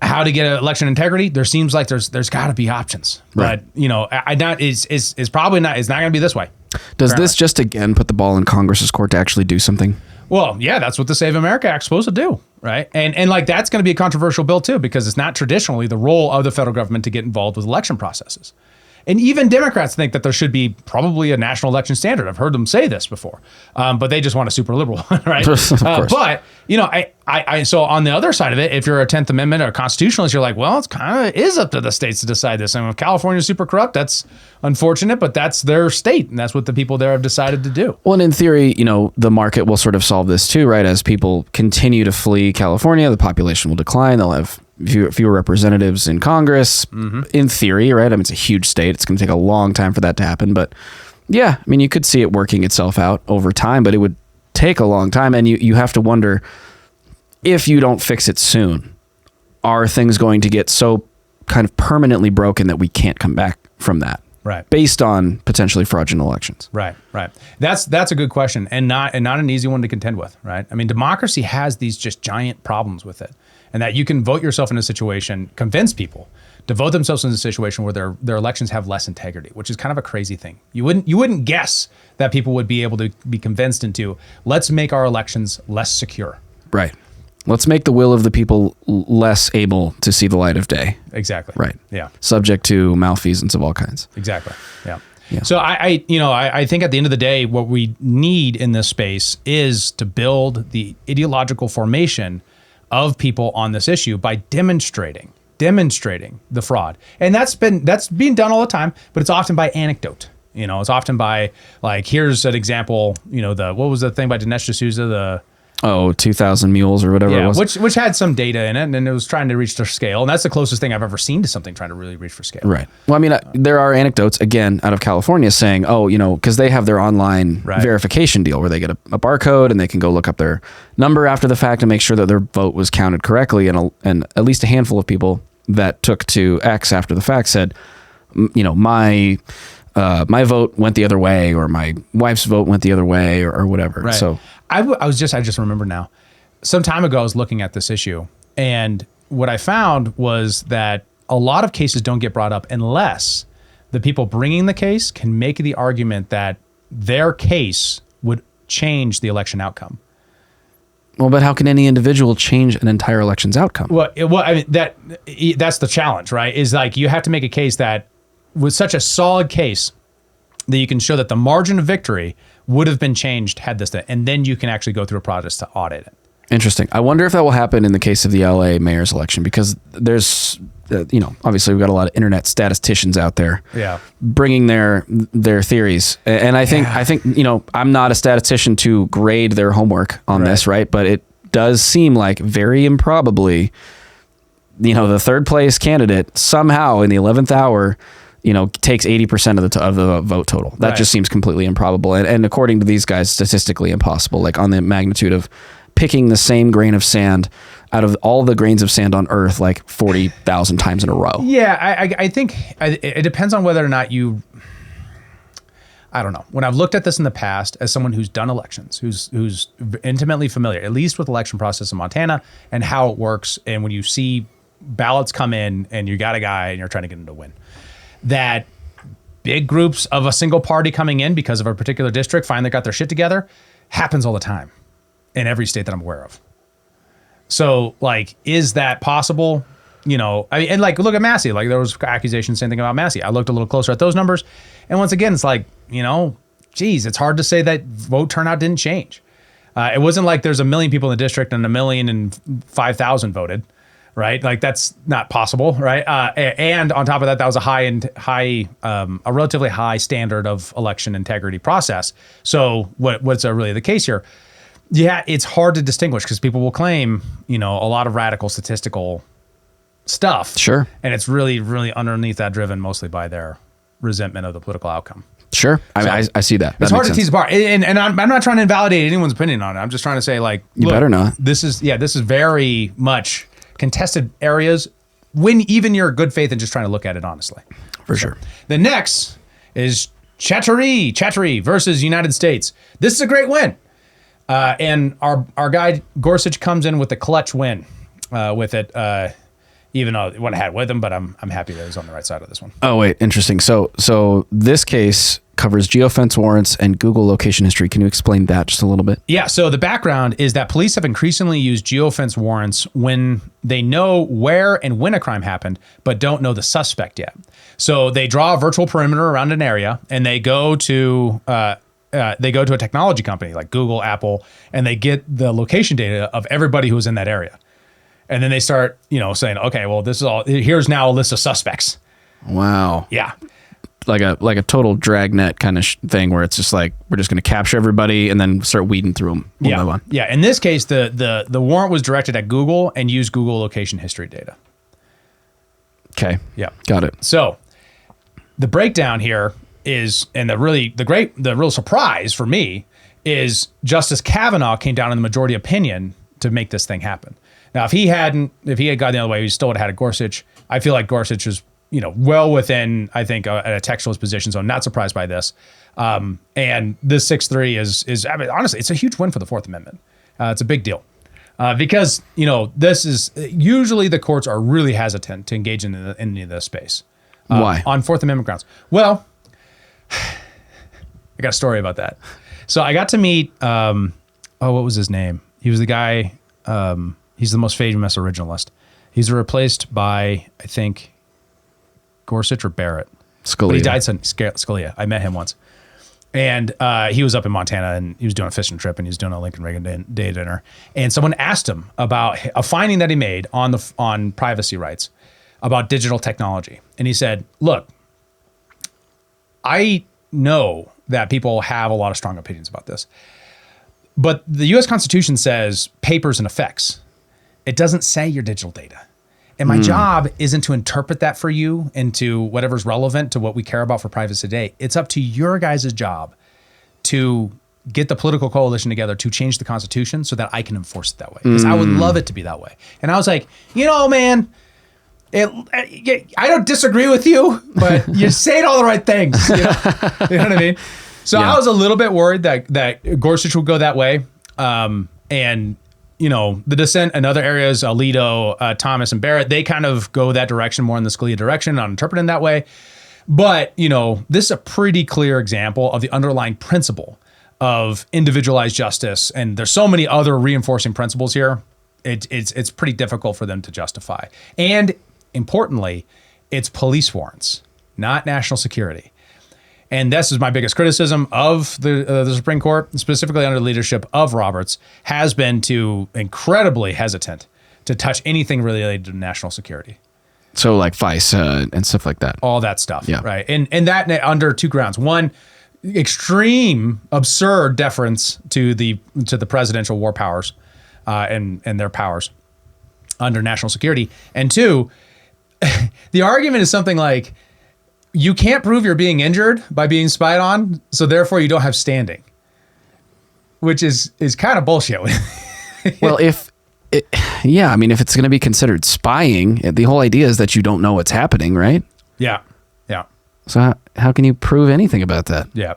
How to get election integrity? There seems like there's got to be options. Right. But, it's probably not, it's not going to be this way. Does this just again put the ball in Congress's court to actually do something? Well, yeah, that's what the Save America Act's supposed to do, right? And that's going to be a controversial bill too, because it's not traditionally the role of the federal government to get involved with election processes. And even Democrats think that there should be probably a national election standard. I've heard them say this before, but they just want a super liberal, right? Of course. But so on the other side of it, if you're a 10th Amendment or a constitutionalist, you're like, well, it's kind of is up to the states to decide this. And if California's super corrupt, that's unfortunate, but that's their state, and that's what the people there have decided to do. Well, and in theory, the market will sort of solve this too, right? As people continue to flee California, the population will decline. They'll have fewer representatives in Congress, in theory, right? I mean, it's a huge state. It's going to take a long time for that to happen. But yeah, I mean, you could see it working itself out over time, but it would take a long time. And you have to wonder, if you don't fix it soon, are things going to get so kind of permanently broken that we can't come back from that? Right. Based on potentially fraudulent elections. Right. That's a good question, and not an easy one to contend with, right? I mean, democracy has these just giant problems with it. And that you can vote yourself in a situation, convince people to vote themselves in a situation where their elections have less integrity, which is kind of a crazy thing. You wouldn't guess that people would be able to be convinced into, let's make our elections less secure. Right. Let's make the will of the people less able to see the light of day. Exactly. Right. Yeah. Subject to malfeasance of all kinds. Exactly. Yeah. Yeah. So I think at the end of the day, what we need in this space is to build the ideological formation of people on this issue by demonstrating the fraud. And that's being done all the time, but it's often by anecdote. It's often by here's an example, what was the thing by Dinesh D'Souza, 2,000 mules or whatever it was. Which had some data in it, and it was trying to reach their scale. And that's the closest thing I've ever seen to something trying to really reach for scale. Right. Well, I mean, there are anecdotes, again, out of California saying, because they have their online verification deal where they get a barcode and they can go look up their number after the fact and make sure that their vote was counted correctly. And at least a handful of people that took to X after the fact said, my vote went the other way, or my wife's vote went the other way, or whatever. Right. So I just remember now, some time ago, I was looking at this issue, and what I found was that a lot of cases don't get brought up unless the people bringing the case can make the argument that their case would change the election outcome. Well, but how can any individual change an entire election's outcome? Well, I mean, that's the challenge, right? Is like you have to make a case that with such a solid case that you can show that the margin of victory would have been changed had this, and then you can actually go through a process to audit it. Interesting. I wonder if that will happen in the case of the LA mayor's election, because there's, obviously we've got a lot of internet statisticians out there, bringing their theories, and I think I'm not a statistician to grade their homework on this, right? But it does seem like very improbably, the third place candidate somehow in the 11th hour, takes 80% of the vote total. That just seems completely improbable, and according to these guys, statistically impossible. Like on the magnitude of picking the same grain of sand out of all the grains of sand on Earth, like 40,000 times in a row. Yeah, I think it depends on whether or not I don't know. When I've looked at this in the past as someone who's done elections, who's intimately familiar, at least with the election process in Montana and how it works, and when you see ballots come in and you got a guy and you're trying to get him to win, that big groups of a single party coming in because of a particular district finally got their shit together happens all the time in every state that I'm aware of. So, like, is that possible? Look at Massey. Like, there was accusations, same thing about Massey. I looked a little closer at those numbers, and once again, it's like, it's hard to say that vote turnout didn't change. It wasn't like there's 1 million people in the district and 1,005,000 voted, right? Like, that's not possible, right? And on top of that, that was a relatively high standard of election integrity process. So, what's really the case here? Yeah, it's hard to distinguish because people will claim, a lot of radical statistical stuff. Sure. And it's really, really underneath that driven mostly by their resentment of the political outcome. Sure. I see that. It's hard to tease apart. And I'm not trying to invalidate anyone's opinion on it. I'm just trying to say, like, you better not. This is very much contested areas when even you're good faith and just trying to look at it honestly. For sure. The next is Chattery versus United States. This is a great win. And our guy Gorsuch comes in with a clutch win with it, even though it wouldn't have had it with him, but I'm happy that he's on the right side of this one. Oh, wait, interesting. So this case covers geofence warrants and Google location history. Can you explain that just a little bit? Yeah, so the background is that police have increasingly used geofence warrants when they know where and when a crime happened, but don't know the suspect yet. So they draw a virtual perimeter around an area, and they go to a technology company like Google, Apple, and they get the location data of everybody who's in that area. And then they start, saying, okay, well, this is all, here's now a list of suspects. Wow. Yeah. Like a total dragnet kind of thing where it's just like, we're just going to capture everybody and then start weeding through them one by one. Yeah. In this case, the warrant was directed at Google and used Google location history data. Okay. Yeah. Got it. So the breakdown here is, and the real surprise for me is Justice Kavanaugh came down in the majority opinion to make this thing happen. Now, if he had gone the other way, he still would have had a Gorsuch. I feel like Gorsuch is, well within, I think, a textualist position. So I'm not surprised by this. And this 6-3 is, I mean, honestly, it's a huge win for the Fourth Amendment. It's a big deal because, this is usually the courts are really hesitant to engage in any of this space. Why? On Fourth Amendment grounds. Well, I got a story about that. So I got to meet, what was his name? He was the guy, he's the most famous originalist. He's replaced by, I think, Gorsuch or Barrett. Scalia. But he died Scalia. I met him once. And he was up in Montana, and he was doing a fishing trip, and he was doing a Lincoln Reagan Day dinner. And someone asked him about a finding that he made on privacy rights about digital technology. And he said, look, I know that people have a lot of strong opinions about this, but the U.S. Constitution says papers and effects. It doesn't say your digital data. And my job isn't to interpret that for you into whatever's relevant to what we care about for privacy today. It's up to your guys' job to get the political coalition together to change the Constitution so that I can enforce it that way. Because I would love it to be that way. And I was like, man, I don't disagree with you, but you're saying all the right things. You know what I mean? So I was a little bit worried that Gorsuch would go that way. And the dissent in other areas, Alito, Thomas, and Barrett, they kind of go that direction, more in the Scalia direction, not interpreting that way. But, this is a pretty clear example of the underlying principle of individualized justice. And there's so many other reinforcing principles here. It's pretty difficult for them to justify. And importantly, it's police warrants, not national security. And this is my biggest criticism of the Supreme Court, specifically under the leadership of Roberts, has been to incredibly hesitant to touch anything related to national security. So like FICE and stuff like that. All that stuff, Yeah. right? And that under two grounds. One, extreme, absurd deference to the presidential war powers and their powers under national security. And two, the argument is something like, you can't prove you're being injured by being spied on, so therefore you don't have standing, which is kind of bullshit. Well, if it's going to be considered spying, the whole idea is that you don't know what's happening, right? Yeah. So how can you prove anything about that? Yeah.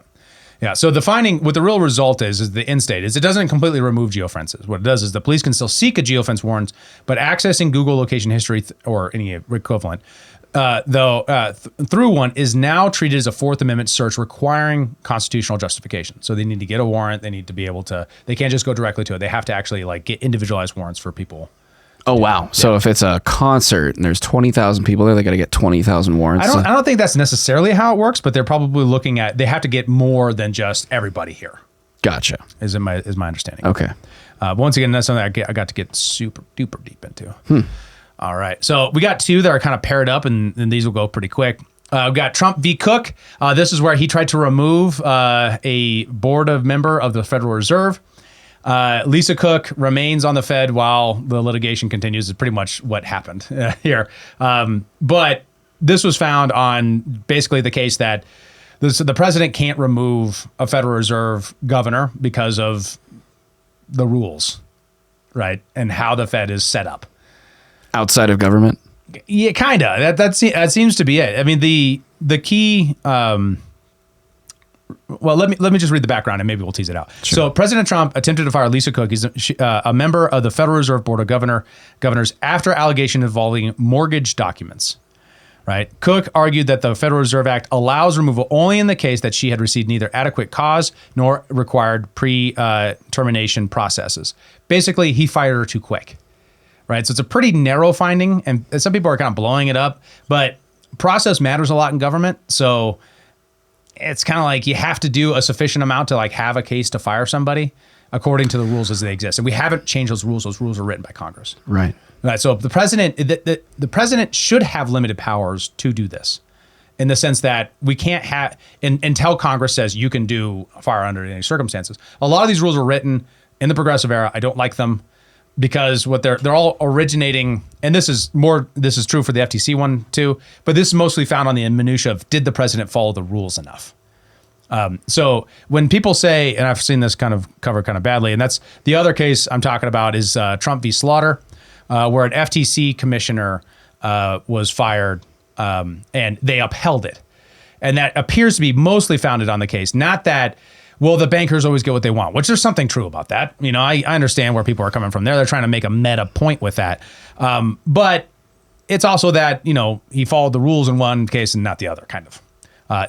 So the finding, what the real result is the end state is it doesn't completely remove geofences. What it does is the police can still seek a geofence warrant, but accessing Google location history or any equivalent, through one is now treated as a Fourth Amendment search requiring constitutional justification. So they need to get a warrant. They need to be able to, they can't just go directly to it. They have to actually get individualized warrants for people. Oh, wow. So if it's a concert and there's 20,000 people there, they got to get 20,000 warrants. I don't think that's necessarily how it works, but they're probably looking at, they have to get more than just everybody here. Gotcha. Is my understanding. Okay. But once again, that's something I got to get super duper deep into. All right. So we got two that are kind of paired up, and these will go pretty quick. We've got Trump v. Cook. This is where he tried to remove a board of member of the Federal Reserve. Lisa Cook remains on the Fed while the litigation continues, is pretty much what happened here. But this was found on basically the case that the president can't remove a Federal Reserve governor because of the rules, right? And how the Fed is set up. Outside of government? Yeah, kind of. That seems to be it. I mean, the key... Well, let me just read the background and maybe we'll tease it out. Sure. So President Trump attempted to fire Lisa Cook. He's a member of the Federal Reserve Board of Governors after allegation involving mortgage documents. Right? Cook argued that the Federal Reserve Act allows removal only in the case that she had received neither adequate cause nor required pre-termination processes. Basically, he fired her too quick. Right? So it's a pretty narrow finding, and some people are kind of blowing it up, but process matters a lot in government. So it's kind of like you have to do a sufficient amount to have a case to fire somebody according to the rules as they exist. And we haven't changed those rules. Those rules are written by Congress. Right. So the president should have limited powers to do this, in the sense that we can't have until Congress says you can do fire under any circumstances. A lot of these rules were written in the progressive era. I don't like them because what they're all originating, and this is true for the FTC one too, but this is mostly found on the minutia of, did the president follow the rules enough? So when people say, and I've seen this kind of covered kind of badly, and that's the other case I'm talking about is Trump v. Slaughter, where an FTC commissioner was fired and they upheld it. And that appears to be mostly founded on the case, not that, well, the bankers always get what they want, which there's something true about that. I understand where people are coming from there. They're trying to make a meta point with that. But it's also that, he followed the rules in one case and not the other, kind of.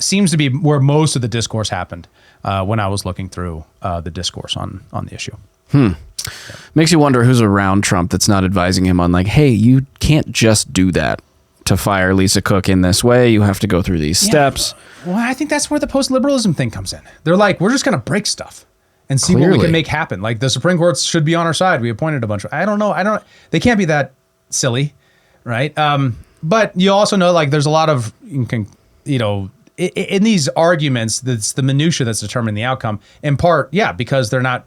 Seems to be where most of the discourse happened when I was looking through the discourse on the issue. Makes you wonder who's around Trump that's not advising him on hey, you can't just do that to fire Lisa Cook in this way. You have to go through these steps. Well, I think that's where the post-liberalism thing comes in. They're like, we're just going to break stuff and see what we can make happen. Like, the Supreme Court should be on our side. We appointed a bunch of, I don't know. They can't be that silly, right? But you also know, there's a lot of, in these arguments, that's the minutia that's determining the outcome. In part, because they're not,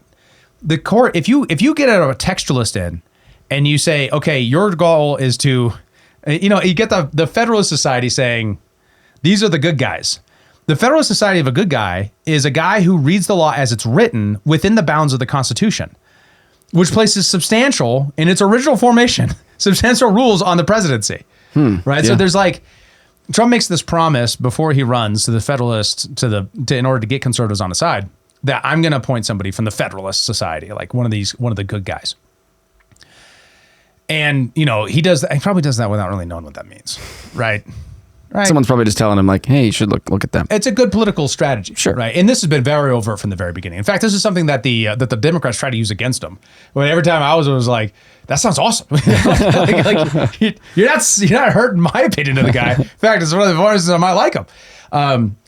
the court, if you get a textualist in and you say, okay, your goal is to, you get the Federalist Society saying, these are the good guys. The Federalist Society of a good guy is a guy who reads the law as it's written within the bounds of the Constitution, which places substantial, in its original formation, substantial rules on the presidency. Right? Yeah. So there's Trump makes this promise before he runs to the Federalists in order to get conservatives on his side, that I'm going to appoint somebody from the Federalist Society, one of the good guys. And, he probably does that without really knowing what that means. Right. Right. Someone's probably just telling him like, hey, you should look at them. It's a good political strategy, Sure. right? And this has been very overt from the very beginning. In fact, this is something that the Democrats try to use against them. When every time I was like, that sounds awesome. You're not hurting my opinion of the guy. In fact, it's one of the reasons I might like him.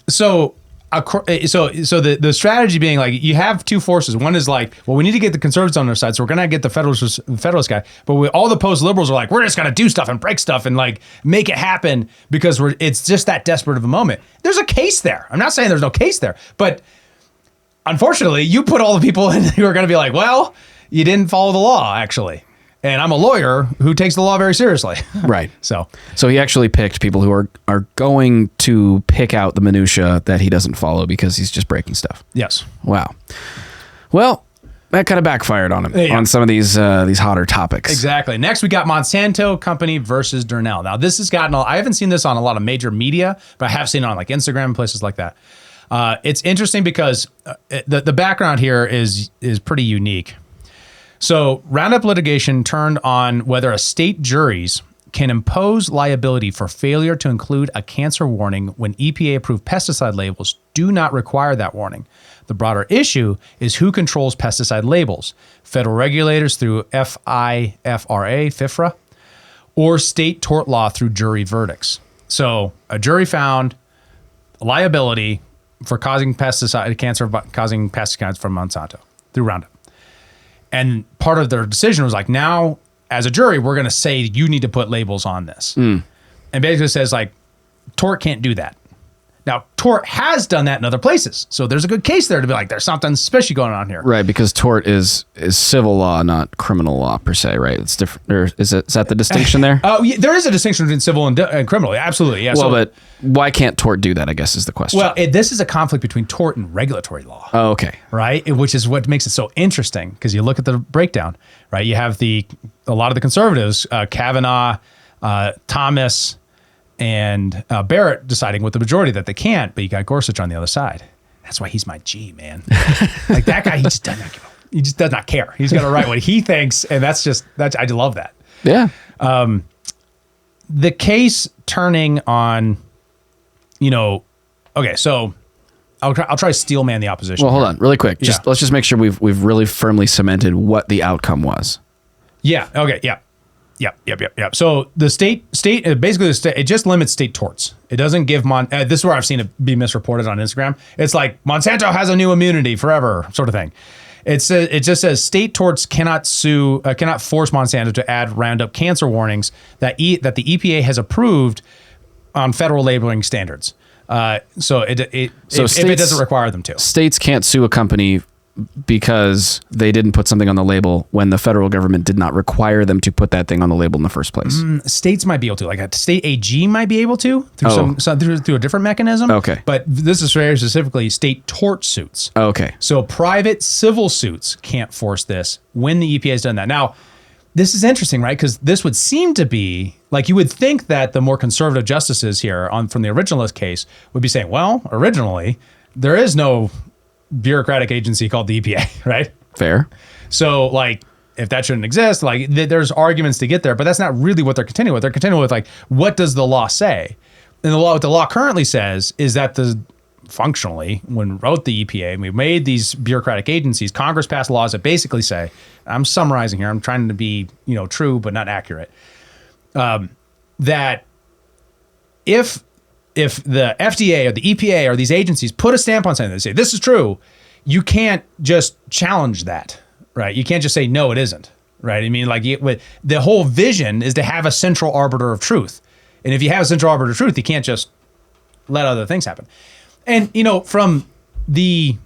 So the strategy being like, you have two forces. One is like, well, we need to get the conservatives on their side, so we're gonna get the Federalist guy. But all the post liberals are like, we're just gonna do stuff and break stuff and like make it happen because it's just that desperate of a moment. There's a case there. I'm not saying there's no case there, but unfortunately, you put all the people in who are gonna be like, well, you didn't follow the law, actually. And I'm a lawyer who takes the law very seriously. Right. So he actually picked people who are going to pick out the minutia that he doesn't follow because he's just breaking stuff. yes. Wow. Well, that kind of backfired on him on some of these hotter topics. Exactly. Next, we got Monsanto Company versus Durnell. Now, this has gotten, I haven't seen this on a lot of major media, but I have seen it on like Instagram and places like that. It's interesting because the background here is pretty unique. So Roundup litigation turned on whether a state juries can impose liability for failure to include a cancer warning when EPA-approved pesticide labels do not require that warning. The broader issue is who controls pesticide labels, federal regulators through FIFRA, or state tort law through jury verdicts. So a jury found liability for causing cancer-causing pesticides from Monsanto through Roundup. And part of their decision was like, now, as a jury, we're going to say you need to put labels on this. And basically says, like, tort can't do that. Now, tort has done that in other places. So there's a good case there to be like, there's something fishy going on here. Right, because tort is civil law, not criminal law per se, right? It's different. Or is that the distinction there? Oh, yeah, there is a distinction between civil and criminal. Absolutely, yeah. Well, but why can't tort do that, I guess, is the question. Well, this is a conflict between tort and regulatory law. Oh, okay. Right? Which is what makes it so interesting, because you look at the breakdown, right? You have a lot of the conservatives, Kavanaugh, Thomas, and Barrett deciding with the majority that they can't, but you got Gorsuch on the other side. That's why he's my G, man. Like that guy, he just does not care. He's going to write what he thinks, and I love that. Yeah. The case turning on, okay, so I'll try to steel man the opposition. Well, hold on, really quick. Yeah. Let's just make sure we've really firmly cemented what the outcome was. Yeah. Okay. Yeah. Yep. So the state, it just limits state torts. It doesn't give this is where I've seen it be misreported on Instagram. It's like Monsanto has a new immunity forever, sort of thing. It just says state torts cannot force Monsanto to add Roundup cancer warnings that the EPA has approved on federal labeling standards. So if it doesn't require them to. States can't sue a company because they didn't put something on the label when the federal government did not require them to put that thing on the label in the first place. States might be able to, like a state AG might be able to through a different mechanism. Okay. But this is very specifically state tort suits. Okay. So private civil suits can't force this when the EPA has done that. Now, this is interesting, right? Because this would seem to be like, you would think that the more conservative justices here from the originalist case would be saying, well, originally there is no bureaucratic agency called the EPA, right? Fair. So like, if that shouldn't exist, like there's arguments to get there, but that's not really what they're continuing with. They're continuing with like, what does the law say? And what the law currently says is that functionally, when we wrote the EPA and we made these bureaucratic agencies, Congress passed laws that basically say, I'm summarizing here, I'm trying to be, true, but not accurate. That if the FDA or the EPA or these agencies put a stamp on something, they say, this is true, you can't just challenge that, right? You can't just say, no, it isn't, right? I mean, like the whole vision is to have a central arbiter of truth. And if you have a central arbiter of truth, you can't just let other things happen. And, from the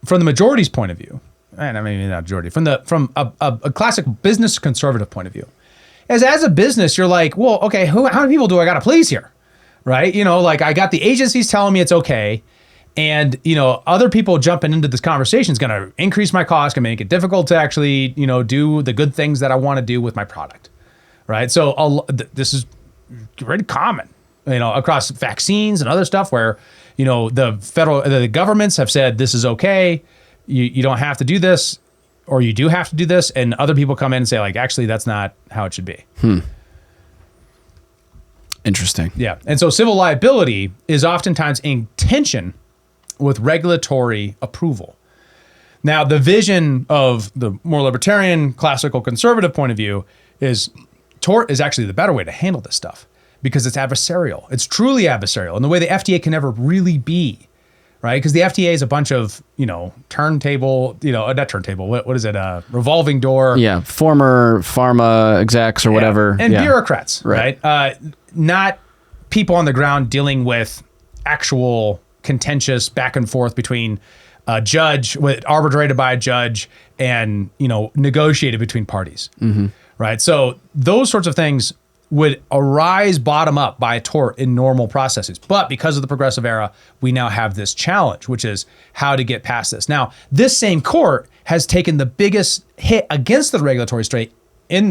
majority's point of view, and I mean, not majority, from a classic business conservative point of view, as a business, you're like, well, okay, how many people do I got to please here? Right? Like I got the agencies telling me it's okay. And, other people jumping into this conversation is going to increase my cost, going to make it difficult to actually, do the good things that I want to do with my product. Right? So this is very common, across vaccines and other stuff where, the governments have said, this is okay. You don't have to do this, or you do have to do this. And other people come in and say like, actually, that's not how it should be. Interesting. Yeah. And so civil liability is oftentimes in tension with regulatory approval. Now, the vision of the more libertarian, classical conservative point of view is tort is actually the better way to handle this stuff because it's adversarial. It's truly adversarial in the way the FDA can never really be, right? Because the FDA is a bunch of, turntable, not turntable, what is it? Revolving door. Yeah. Former pharma execs or whatever. And bureaucrats, right? Not people on the ground dealing with actual contentious back and forth between a judge, arbitrated by a judge, and negotiated between parties, right? So those sorts of things would arise bottom up by a tort in normal processes. But because of the progressive era, we now have this challenge, which is how to get past this. Now, this same court has taken the biggest hit against the regulatory state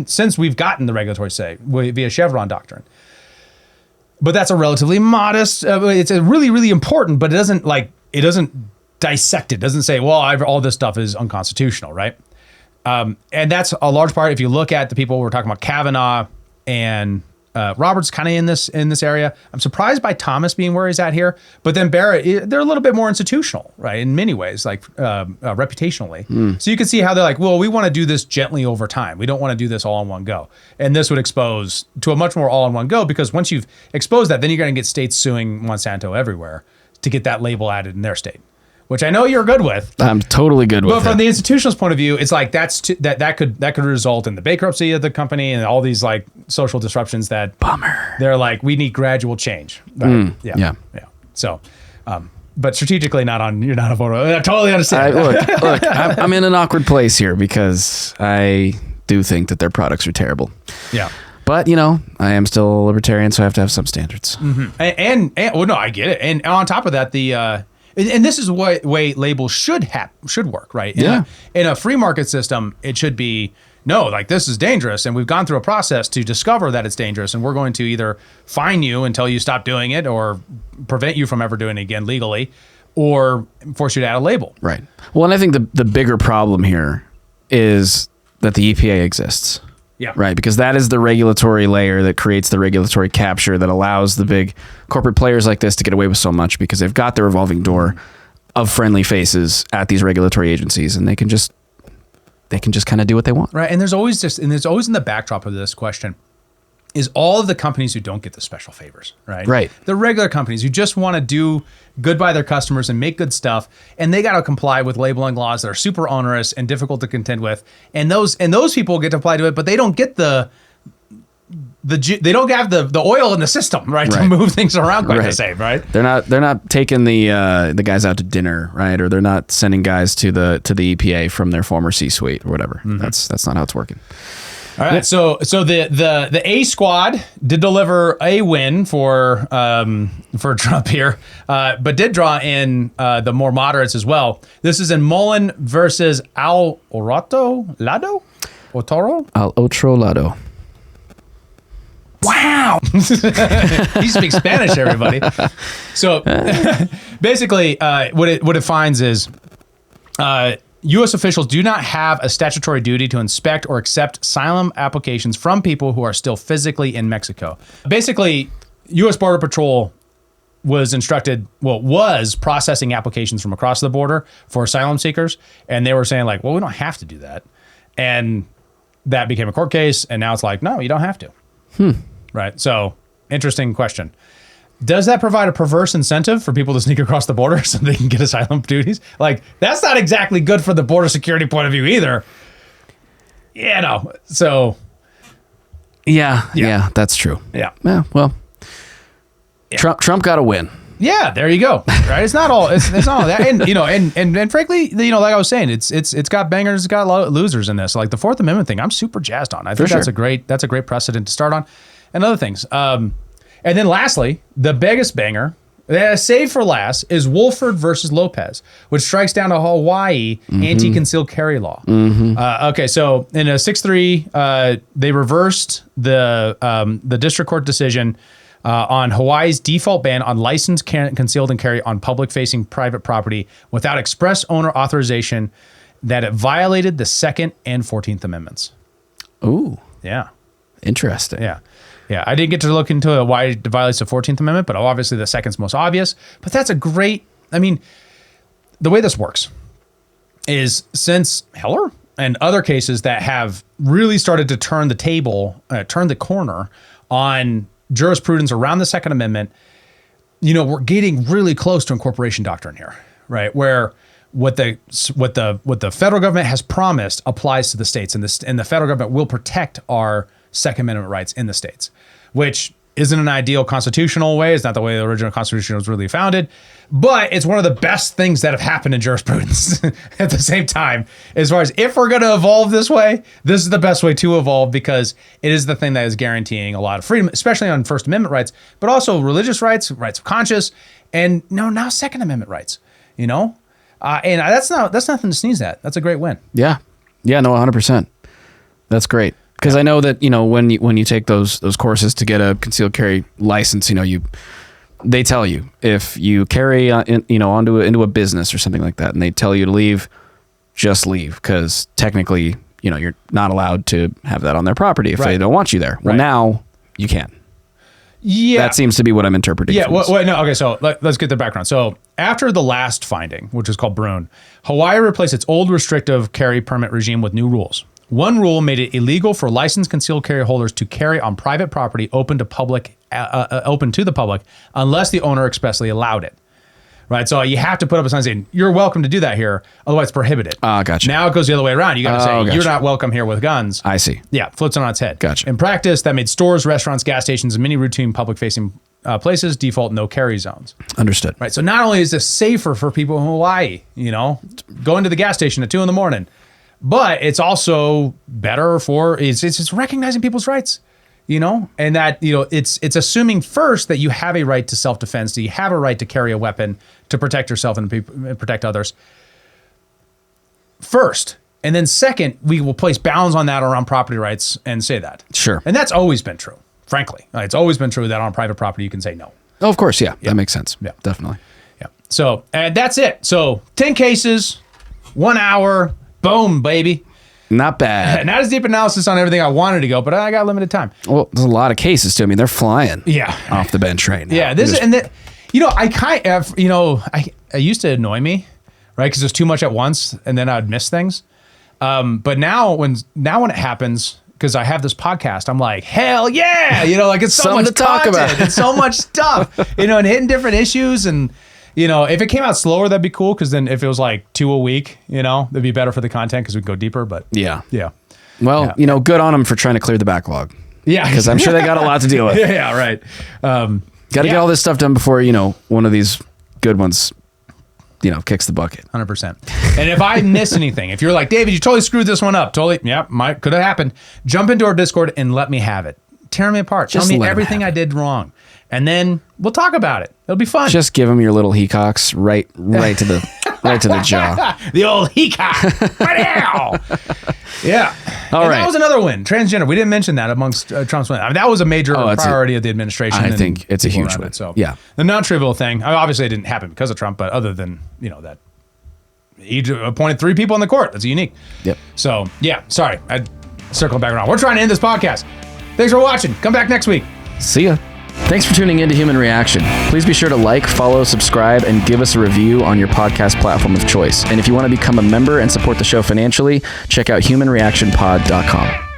since we've gotten the regulatory say via Chevron doctrine. But that's a relatively modest. It's a really, really important, but it doesn't dissect it. Doesn't say, well, all this stuff is unconstitutional, right? And that's a large part. If you look at the people we're talking about, Kavanaugh and Roberts, kind of in this area. I'm surprised by Thomas being where he's at here, but then Barrett, they're a little bit more institutional, right? In many ways, like reputationally. So you can see how they're like, well, we want to do this gently over time. We don't want to do this all in one go. And this would expose to a much more all in one go, because once you've exposed that, then you're going to get states suing Monsanto everywhere to get that label added in their state, which I know you're good with. I'm totally good with it. But from the institutionalist point of view, it's like that could result in the bankruptcy of the company and all these like social disruptions that Bummer. They're like, we need gradual change. Right? Yeah. So, but strategically you're not a voter. I totally understand. Look, I'm in an awkward place here because I do think that their products are terrible. Yeah. But, I am still a libertarian, so I have to have some standards. Mm-hmm. And well, no, I get it. And on top of that, and this is the way labels should work, right? In a free market system, it should be, no, like this is dangerous, and we've gone through a process to discover that it's dangerous, and we're going to either fine you until you stop doing it or prevent you from ever doing it again legally, or force you to add a label. Right. Well, and I think the bigger problem here is that the EPA exists. Yeah. Right. Because that is the regulatory layer that creates the regulatory capture that allows the big corporate players like this to get away with so much, because they've got the revolving door of friendly faces at these regulatory agencies, and they can just kind of do what they want. Right. And there's always in the backdrop of this question is all of the companies who don't get the special favors, right? Right. The regular companies who just want to do good by their customers and make good stuff, and they got to comply with labeling laws that are super onerous and difficult to contend with. And those people get to apply to it, but they don't get they don't have the oil in the system, right? To move things around quite the same, right? They're not taking the guys out to dinner, right? Or they're not sending guys to the EPA from their former C-suite or whatever. Mm-hmm. That's not how it's working. All right, so the A squad did deliver a win for Trump here, but did draw in the more moderates as well. This is in Mullen versus Al Otro Lado. Wow, he speaks Spanish, everybody. So basically, what it finds is. U.S. officials do not have a statutory duty to inspect or accept asylum applications from people who are still physically in Mexico. Basically, U.S. Border Patrol was processing applications from across the border for asylum seekers, and they were saying like, well, we don't have to do that. And that became a court case, and now it's like, no, you don't have to. Right? So, interesting question. Does that provide a perverse incentive for people to sneak across the border so they can get asylum duties? Like, that's not exactly good for the border security point of view either. Yeah, no. So. Yeah, that's true. Yeah. Yeah, well, Trump got a win. Yeah, there you go. Right? It's not all that. And frankly, like I was saying, it's got bangers, it's got a lot of losers in this. Like the Fourth Amendment thing, I'm super jazzed on. I think that's a great precedent to start on. And other things. And then lastly, the biggest banger, saved for last, is Wolford versus Lopez, which strikes down a Hawaii anti-concealed carry law. Okay, so in a 6-3, they reversed the district court decision on Hawaii's default ban on licensed concealed and carry on public-facing private property without express owner authorization, that it violated the Second and 14th Amendments. Ooh. Yeah. Interesting. Yeah. Yeah, I didn't get to look into why it violates the 14th Amendment, but obviously the second's most obvious. But that's a great, I mean, the way this works is since Heller and other cases that have really started to turn the corner on jurisprudence around the Second Amendment, we're getting really close to incorporation doctrine here, right? Where what the federal government has promised applies to the states, and the federal government will protect our Second Amendment rights in the states, which isn't an ideal constitutional way. It's not the way the original Constitution was really founded, but it's one of the best things that have happened in jurisprudence at the same time. As far as if we're going to evolve this way, this is the best way to evolve because it is the thing that is guaranteeing a lot of freedom, especially on First Amendment rights, but also religious rights, rights of conscience, and now Second Amendment rights, and that's nothing to sneeze at. That's a great win. Yeah. Yeah, no, 100%. That's great. Because I know that, when you take those courses to get a concealed carry license, they tell you if you carry, into a business or something like that, and they tell you to leave, just leave. Because technically, you're not allowed to have that on their property if they don't want you there. Well, now you can. Yeah. That seems to be what I'm interpreting. Yeah. Okay. So let's get the background. So after the last finding, which is called Brune, Hawaii replaced its old restrictive carry permit regime with new rules. One rule made it illegal for licensed concealed carry holders to carry on private property open to the public unless the owner expressly allowed it. Right, so you have to put up a sign saying you're welcome to do that here, otherwise it's prohibited. Gotcha. Now it goes the other way around. You got to say you're not welcome here with guns. I see. Yeah, flips it on its head. Gotcha. In practice, that made stores, restaurants, gas stations, and many routine public-facing places default no carry zones. Understood. Right, so not only is this safer for people in Hawaii, going to the gas station at 2 a.m, but it's also better it's recognizing people's rights, and that, it's assuming first that you have a right to self-defense, that you have a right to carry a weapon to protect yourself and protect others first. And then second, we will place bounds on that around property rights and say that. Sure. And that's always been true, frankly. It's always been true that on private property, you can say no. Oh, of course. Yeah. That makes sense. Yeah. Definitely. Yeah. So that's it. So 10 cases, 1 hour, boom, baby. Not bad. Not as deep analysis on everything I wanted to go, but I got limited time. Well, there's a lot of cases too. I mean, they're flying off the bench right now. Yeah. I used to annoy me, right? Because there's too much at once and then I'd miss things. But now when it happens, because I have this podcast, I'm like, hell yeah. It's so much to talk content. about. It's so much stuff, and hitting different issues. And, if it came out slower, that'd be cool. Because then if it was like 2 a week, that'd be better for the content because we can go deeper. But yeah. Well, good on them for trying to clear the backlog. Yeah. Because I'm sure they got a lot to deal with. Yeah, right. Got to get all this stuff done before, one of these good ones, kicks the bucket. 100%. And if I miss anything, if you're like, David, you totally screwed this one up. Totally. Yeah, could have happened. Jump into our Discord and let me have it. Tear me apart. Just tell me everything I did wrong. And then we'll talk about it. It'll be fun. Just give them your little heacocks right to the jaw. The old heacock. Right now. Yeah. All right. That was another win. Transgender. We didn't mention that amongst Trump's win. I mean, that was a major priority of the administration. I think it's a huge win. So yeah. The non-trivial thing, obviously it didn't happen because of Trump, but other than, that he appointed 3 people in the court. That's unique. Yep. So yeah, sorry. I circled back around. We're trying to end this podcast. Thanks for watching. Come back next week. See ya. Thanks for tuning in to Human Reaction. Please be sure to like, follow, subscribe, and give us a review on your podcast platform of choice. And if you want to become a member and support the show financially, check out humanreactionpod.com.